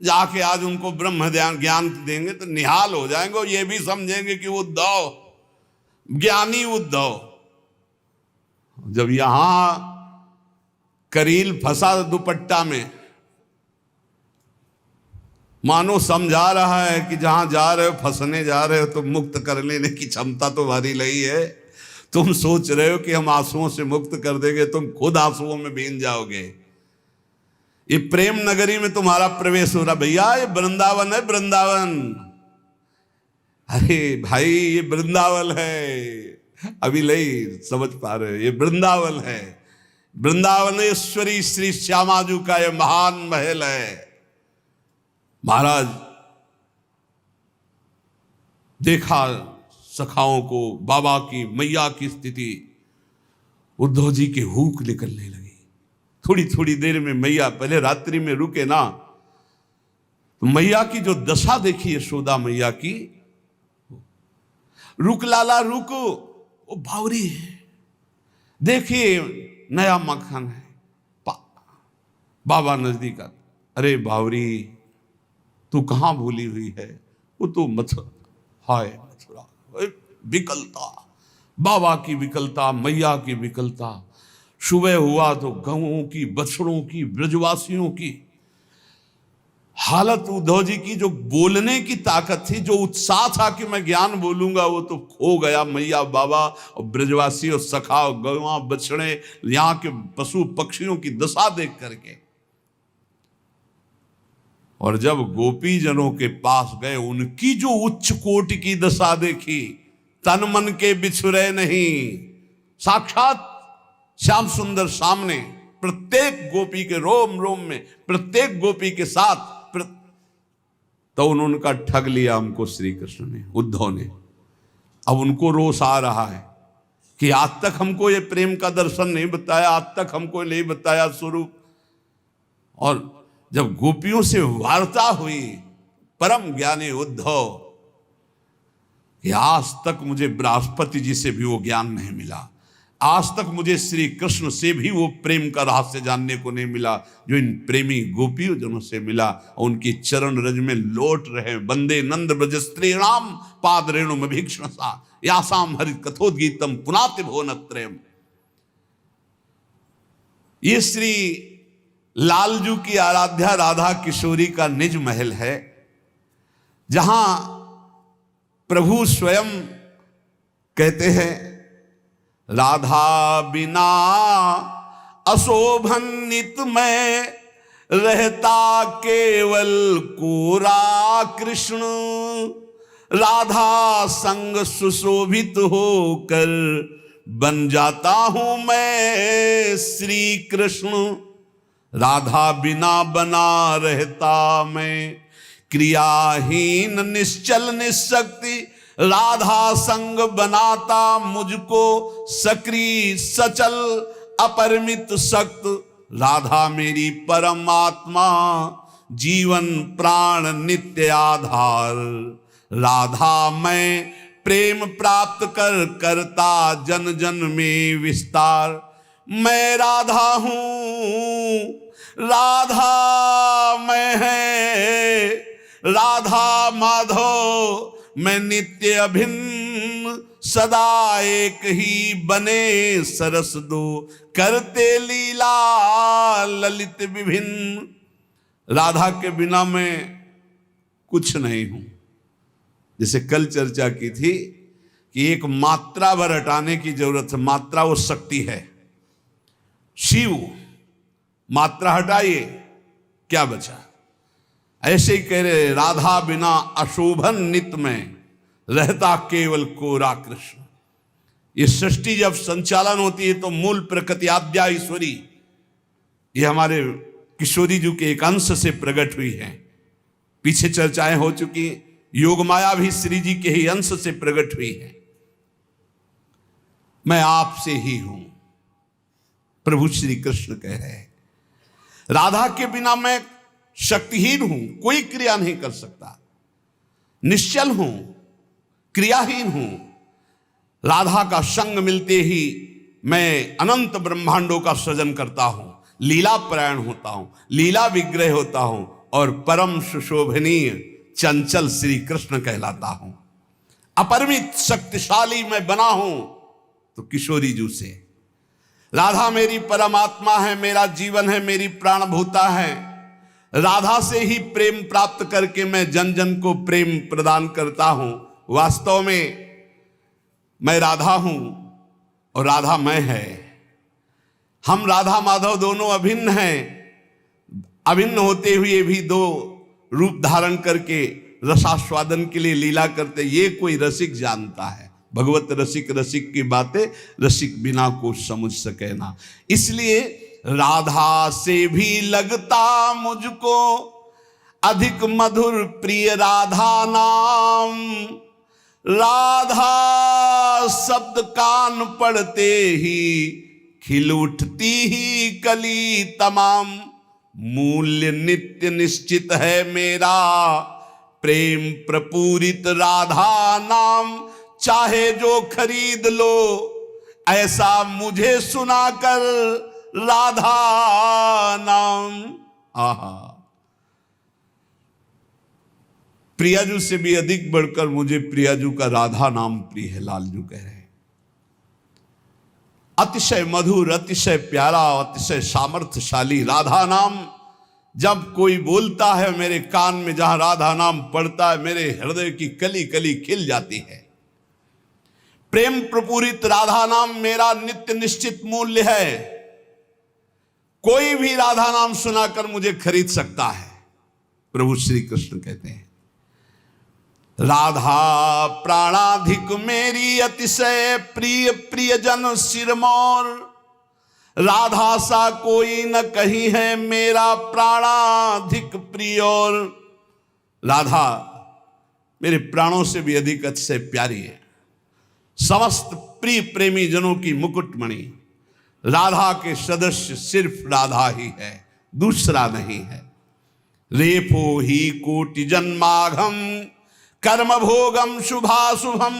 जाके आज उनको ब्रह्म ज्ञान देंगे तो निहाल हो जाएंगे, ये भी समझेंगे कि उद्धव ज्ञानी उद्धव। जब यहां करील फंसा दुपट्टा में मानो समझा रहा है कि जहां जा रहे हो, फंसने जा रहे हो, तो मुक्त कर लेने की क्षमता तुम्हारी नहीं है। तुम सोच रहे हो कि हम आंसुओं से मुक्त कर देंगे, तुम खुद आंसुओं में भीग जाओगे। ये प्रेम नगरी में तुम्हारा प्रवेश हो रहा भैया, ये वृंदावन है, वृंदावन। अरे भाई ये वृंदावन है, अभी नहीं समझ पा रहे हो, ये वृंदावन है। वृंदावनेश्वरी श्री श्यामाजू का ये महान महल है। महाराज देखा सखाओं को, बाबा की मैया की स्थिति, उद्धव जी के हुक निकलने लगी। थोड़ी थोड़ी देर में मैया, पहले रात्रि में रुके ना, तो मैया की जो दशा देखी यशोदा मैया की, रुक लाला रुको, वो बावरी है, देखिए नया मक्खन है। बाबा नजदीक आते, अरे बावरी तू कहां भूली हुई है? वो तो मथुरा, हाय मथुरा, विकलता, बाबा की विकलता, मैया की विकलता। सुबह हुआ तो गौओं की, बछड़ों की, ब्रजवासियों की हालत, उद्धव जी की जो बोलने की ताकत थी, जो उत्साह था कि मैं ज्ञान बोलूंगा, वो तो खो गया। मैया, बाबा और ब्रजवासी और सखा, गौआ, बछड़े, यहाँ के पशु पक्षियों की दशा देख करके। और जब गोपी जनों के पास गए, उनकी जो उच्च कोटि की दशा देखी, तन मन के बिछुरे नहीं, साक्षात श्याम सुंदर सामने, प्रत्येक गोपी के रोम रोम में, प्रत्येक गोपी के साथ, तो उन्होंने ठग लिया हमको श्री कृष्ण ने, उद्धव ने। अब उनको रोष आ रहा है कि आज तक हमको ये प्रेम का दर्शन नहीं बताया, आज तक हमको नहीं बताया स्वरूप। और जब गोपियों से वार्ता हुई, परम ज्ञानी उद्धव, कि आज तक मुझे बृहस्पति जी से भी वो ज्ञान नहीं मिला, आज तक मुझे श्री कृष्ण से भी वो प्रेम का रहस्य जानने को नहीं मिला जो इन प्रेमी गोपियों जनों से मिला। और उनकी चरण रज में लौट रहे, वंदे नंद ब्रज स्त्रीणाम पाद रेणुम भीक्षणसा यासाम हरित कथोद्गीतम पुनाति भुवनत्रयम्। ये श्री लालजू की आराध्या राधा किशोरी का निज महल है, जहां प्रभु स्वयं कहते हैं, राधा बिना अशोभन नित में रहता केवल कोरा कृष्ण। राधा संग सुशोभित होकर बन जाता हूं मैं श्री कृष्ण। राधा बिना बना रहता मैं क्रियाहीन निश्चल निशक्ति। राधा संग बनाता मुझको सक्रिय सचल अपरिमित शक्त। राधा मेरी परमात्मा जीवन प्राण नित्य आधार। राधा मैं प्रेम प्राप्त कर करता जन जन में विस्तार। मैं राधा हूँ राधा मैं है राधा माधव। मैं नित्य अभिन्न सदा एक ही बने सरस दो करते लीला ललित विभिन्न। राधा के बिना मैं कुछ नहीं हूं। जैसे कल चर्चा की थी कि एक मात्रा भर हटाने की जरूरत है। मात्रा वो शक्ति है, शिव। मात्रा हटाइए क्या बचा? ऐसे ही कह रहे, राधा बिना अशोभन नित में रहता केवल कोरा कृष्ण। ये सृष्टि जब संचालन होती है तो मूल प्रकृति आद्या ईश्वरी, ये हमारे किशोरी जी के एक अंश से प्रकट हुई है। पीछे चर्चाएं हो चुकी, योग माया भी श्री जी के ही अंश से प्रकट हुई है। मैं आपसे ही हूं, प्रभु श्री कृष्ण कह रहे हैं। राधा के बिना मैं शक्तिहीन हूं, कोई क्रिया नहीं कर सकता, निश्चल हूं, क्रियाहीन हूं। राधा का संग मिलते ही मैं अनंत ब्रह्मांडों का सृजन करता हूं, लीला परायण होता हूं, लीला विग्रह होता हूं और परम सुशोभनीय चंचल श्री कृष्ण कहलाता हूं। अपरिमित शक्तिशाली मैं बना हूं तो किशोरी जू से। राधा मेरी परमात्मा है, मेरा जीवन है, मेरी प्राणभूता है। राधा से ही प्रेम प्राप्त करके मैं जन जन को प्रेम प्रदान करता हूं। वास्तव में मैं राधा हूं और राधा मैं है। हम राधा माधव दोनों अभिन्न हैं। अभिन्न होते हुए भी दो रूप धारण करके रसास्वादन के लिए लीला करते, ये कोई रसिक जानता है। भगवत रसिक रसिक की बातें रसिक बिना को समझ सके ना। इसलिए राधा से भी लगता मुझको अधिक मधुर प्रिय राधा नाम। राधा शब्द कान पड़ते ही खिल उठती ही कली तमाम। मूल्य नित्य निश्चित है मेरा प्रेम प्रपूरित राधा नाम। चाहे जो खरीद लो ऐसा मुझे सुनाकर राधा नाम। आहा, प्रियाजू से भी अधिक बढ़कर मुझे प्रियाजू का राधा नाम प्रिय है। लालजू कह रहे हैं अतिशय मधुर, अतिशय प्यारा, अतिशय सामर्थ्यशाली राधा नाम जब कोई बोलता है मेरे कान में, जहां राधा नाम पड़ता है मेरे हृदय की कली कली खिल जाती है। प्रेम प्रपूरित राधा नाम मेरा नित्य निश्चित मूल्य है। कोई भी राधा नाम सुनाकर मुझे खरीद सकता है। प्रभु श्री कृष्ण कहते हैं राधा प्राणाधिक मेरी अतिशय प्रिय प्रियजन सिरमौर। राधा सा कोई न कहीं है मेरा प्राणाधिक प्रिय। और राधा मेरे प्राणों से भी अधिक अतिशय प्यारी है। समस्त प्रिय प्रेमी जनों की मुकुटमणि राधा के सदस्य सिर्फ राधा ही है, दूसरा नहीं है। रेफो ही कोटि जन्माघम कर्म भोगम शुभाशुभम।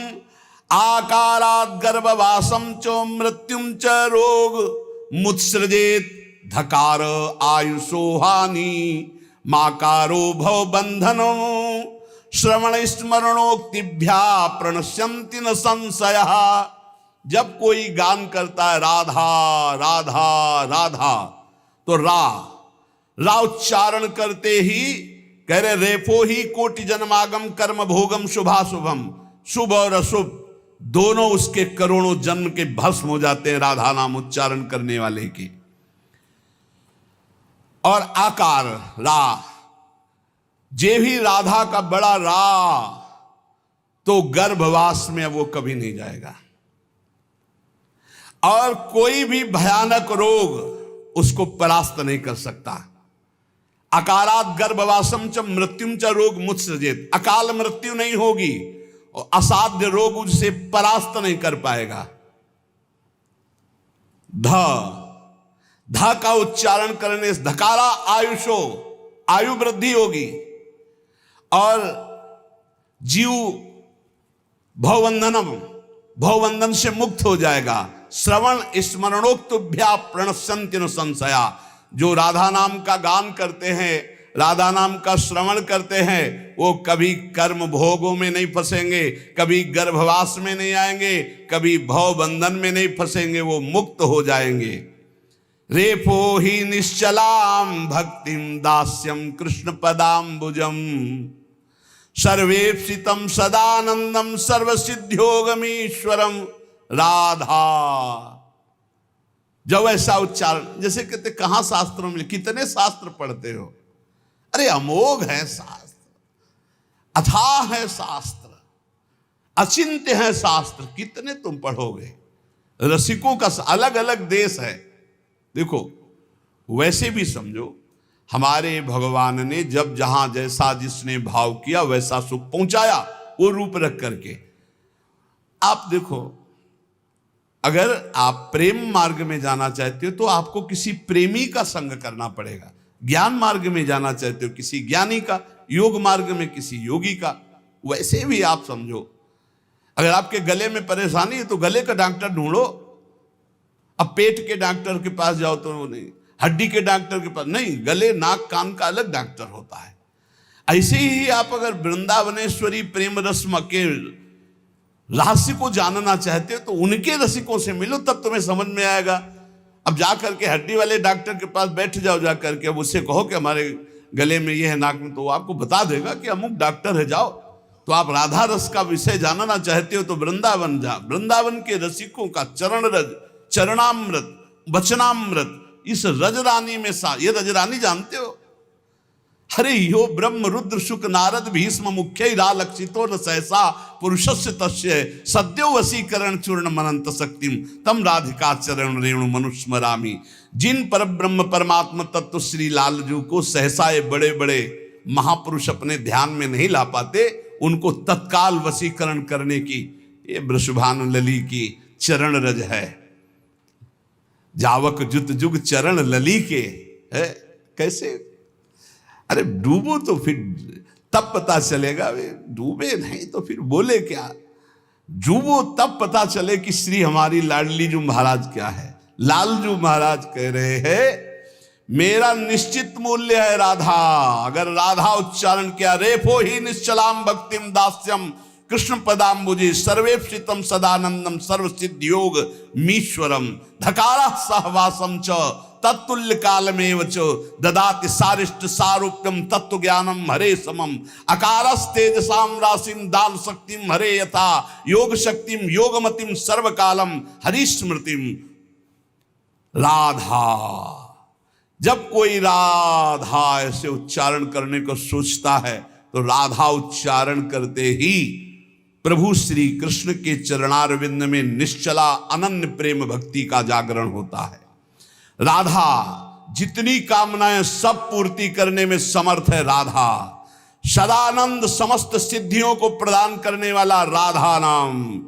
आकारात् गर्भवासम च मृत्युम च रोग मुत्सृजेत। धकार आयुषो हानि माकारो भव बंधनो। श्रवण स्मरणोक्तिभ्या प्रणश्यन्ति न संशयः। जब कोई गान करता है राधा राधा राधा तो रा उच्चारण करते ही कह रहे रेफो ही कोटि जन्मागम कर्म भोगम शुभाशुभम। शुभ और अशुभ दोनों उसके करोड़ों जन्म के भस्म हो जाते हैं राधा नाम उच्चारण करने वाले के। और आकार रा, जे भी राधा का बड़ा रा तो गर्भवास में वो कभी नहीं जाएगा। और कोई भी भयानक रोग उसको परास्त नहीं कर सकता। अकारात गर्भवासम च मृत्युम च रोग मुत्सृजेत। अकाल मृत्यु नहीं होगी और असाध्य रोग उसे परास्त नहीं कर पाएगा। ध का उच्चारण करने से धकारा आयुषो, आयु वृद्धि होगी और जीव भवबंधनम, भवबंधन से मुक्त हो जाएगा। श्रवण स्मरणोक्तभ्या प्रणश्यन्ति न संशया। जो राधा नाम का गान करते हैं, राधा नाम का श्रवण करते हैं, वो कभी कर्म भोगों में नहीं फंसेंगे, कभी गर्भवास में नहीं आएंगे, कभी भव बंधन में नहीं फंसेंगे, वो मुक्त हो जाएंगे। रेफो ही निश्चलाम भक्तिम दास्यम कृष्ण पदाम्बुजम। सर्वेप्सितम सदानंदम सर्वसिद्ध्योगमीश्वरम। राधा जब ऐसा उच्चारण, जैसे कहते कहां शास्त्रों में, कितने शास्त्र पढ़ते हो? अरे अमोघ है शास्त्र, अथाह है शास्त्र, अचिंत्य है शास्त्र, कितने तुम पढ़ोगे? रसिकों का अलग अलग देश है। देखो वैसे भी समझो, हमारे भगवान ने जब जहां जैसा जिसने भाव किया वैसा सुख पहुंचाया, वो रूप रख करके। आप देखो, अगर आप प्रेम मार्ग में जाना चाहते हो तो आपको किसी प्रेमी का संग करना पड़ेगा। ज्ञान मार्ग में जाना चाहते हो किसी ज्ञानी का, योग मार्ग में किसी योगी का। वैसे भी आप समझो, अगर आपके गले में परेशानी है तो गले का डॉक्टर ढूंढो। अब पेट के डॉक्टर के पास जाओ तो नहीं, हड्डी के डॉक्टर के पास नहीं, गले नाक कान का अलग डॉक्टर होता है। ऐसे ही आप अगर वृंदावनेश्वरी प्रेम रस्म के रहस्य को जानना चाहते हो तो उनके रसिकों से मिलो, तब तुम्हें समझ में आएगा। अब जा करके हड्डी वाले डॉक्टर के पास बैठ जाओ, जा करके अब उससे कहो कि हमारे गले में ये है, नाक में, तो वो आपको बता देगा कि अमुक डॉक्टर है, जाओ। तो आप राधा रस का विषय जानना चाहते हो तो वृंदावन जा। वृंदावन के रसिकों का चरण रज, चरणामृत, वचनामृत, इस रजरानी में ये रजरानी जानते हो? हरे यो ब्रह्म रुद्र शुक नारद भीष्म मुख्य लक्षितो न सहसा पुरुषस्य तस्य सद्यो वशीकरण चूर्ण मनंत शक्तिम तम राधिका चरण रेणु मनुस्मरामी। जिन पर ब्रह्म परमात्मा तत्व श्री लालजू को सहसा ये बड़े बड़े महापुरुष अपने ध्यान में नहीं ला पाते, उनको तत्काल वशीकरण करने की ये वृषभानु लली की चरण रज है। जावक जुत जुग चरण लली के है। कैसे? अरे डूबो तो फिर तब पता चलेगा, वे डूबे नहीं तो फिर बोले क्या? डूबो तब पता चले कि श्री हमारी लाडली जू महाराज क्या है। लालजू महाराज कह रहे हैं मेरा निश्चित मूल्य है राधा। अगर राधा उच्चारण किया, रेफो ही निश्चलाम भक्तिम दास्यम कृष्ण पदाम्बुजी सर्वेप्सितम सदानंदम सर्वसिद्ध योग मीश्वरम धकारा सहवासम च तत्तुल्य कालमेव च ददाति सारिष्ट सारूप्यम तत्व ज्ञानम हरे समम अकारस तेजसाम राशिम दान शक्तिम हरे यथा योग शक्तिम योगमतिम सर्वकालम हरिस्मृतिम। राधा, जब कोई राधा ऐसे उच्चारण करने को सोचता है तो राधा उच्चारण करते ही प्रभु श्री कृष्ण के चरणारविंद में निश्चला अनन्य प्रेम भक्ति का जागरण होता है। राधा जितनी कामनाएं सब पूर्ति करने में समर्थ है। राधा सदानंद समस्त सिद्धियों को प्रदान करने वाला राधा नाम,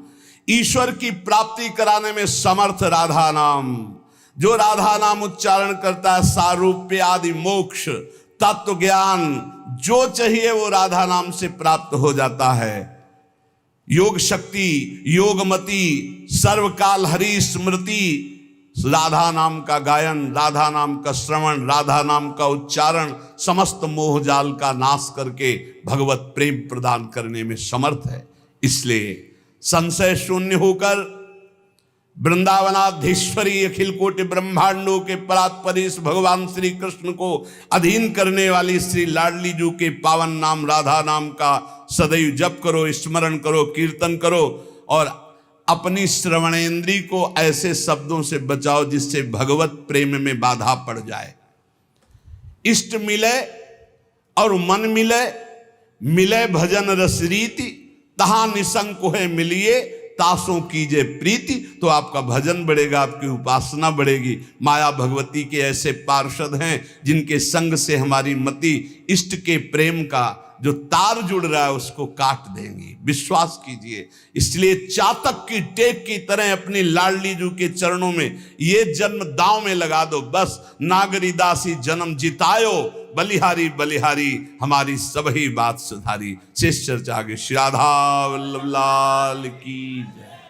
ईश्वर की प्राप्ति कराने में समर्थ राधा नाम। जो राधा नाम उच्चारण करता है सारूप्य आदि मोक्ष तत्व ज्ञान जो चाहिए वो राधा नाम से प्राप्त हो जाता है। योग शक्ति योगमति सर्वकाल हरि स्मृति, राधा नाम का गायन, राधा नाम का श्रवण, राधा नाम का उच्चारण समस्त मोहजाल का नाश करके भगवत प्रेम प्रदान करने में समर्थ है। इसलिए संशय शून्य होकर वृंदावनाधीश्वरी अखिल कोटि ब्रह्मांडों के परात्परीश भगवान श्री कृष्ण को अधीन करने वाली श्री लाडली जू के पावन नाम राधा नाम का सदैव जप करो, स्मरण करो, कीर्तन करो और अपनी श्रवणेंद्री को ऐसे शब्दों से बचाओ जिससे भगवत प्रेम में बाधा पड़ जाए। इष्ट मिले और मन मिले, मिले भजन रस रीति तहां निसंक है मिलिए तासों कीजिए प्रीति। तो आपका भजन बढ़ेगा, आपकी उपासना बढ़ेगी। माया भगवती के ऐसे पार्षद हैं जिनके संग से हमारी मति इष्ट के प्रेम का जो तार जुड़ रहा है उसको काट देंगी, विश्वास कीजिए। इसलिए चातक की टेक की तरह अपनी लाडली जू के चरणों में ये जन्म दांव में लगा दो। बस नागरी दासी जन्म जितायो, बलिहारी बलिहारी हमारी सबही बात सुधारी। शेष चर्चा आगे। श्री राधा वल्लभ लाल की जय।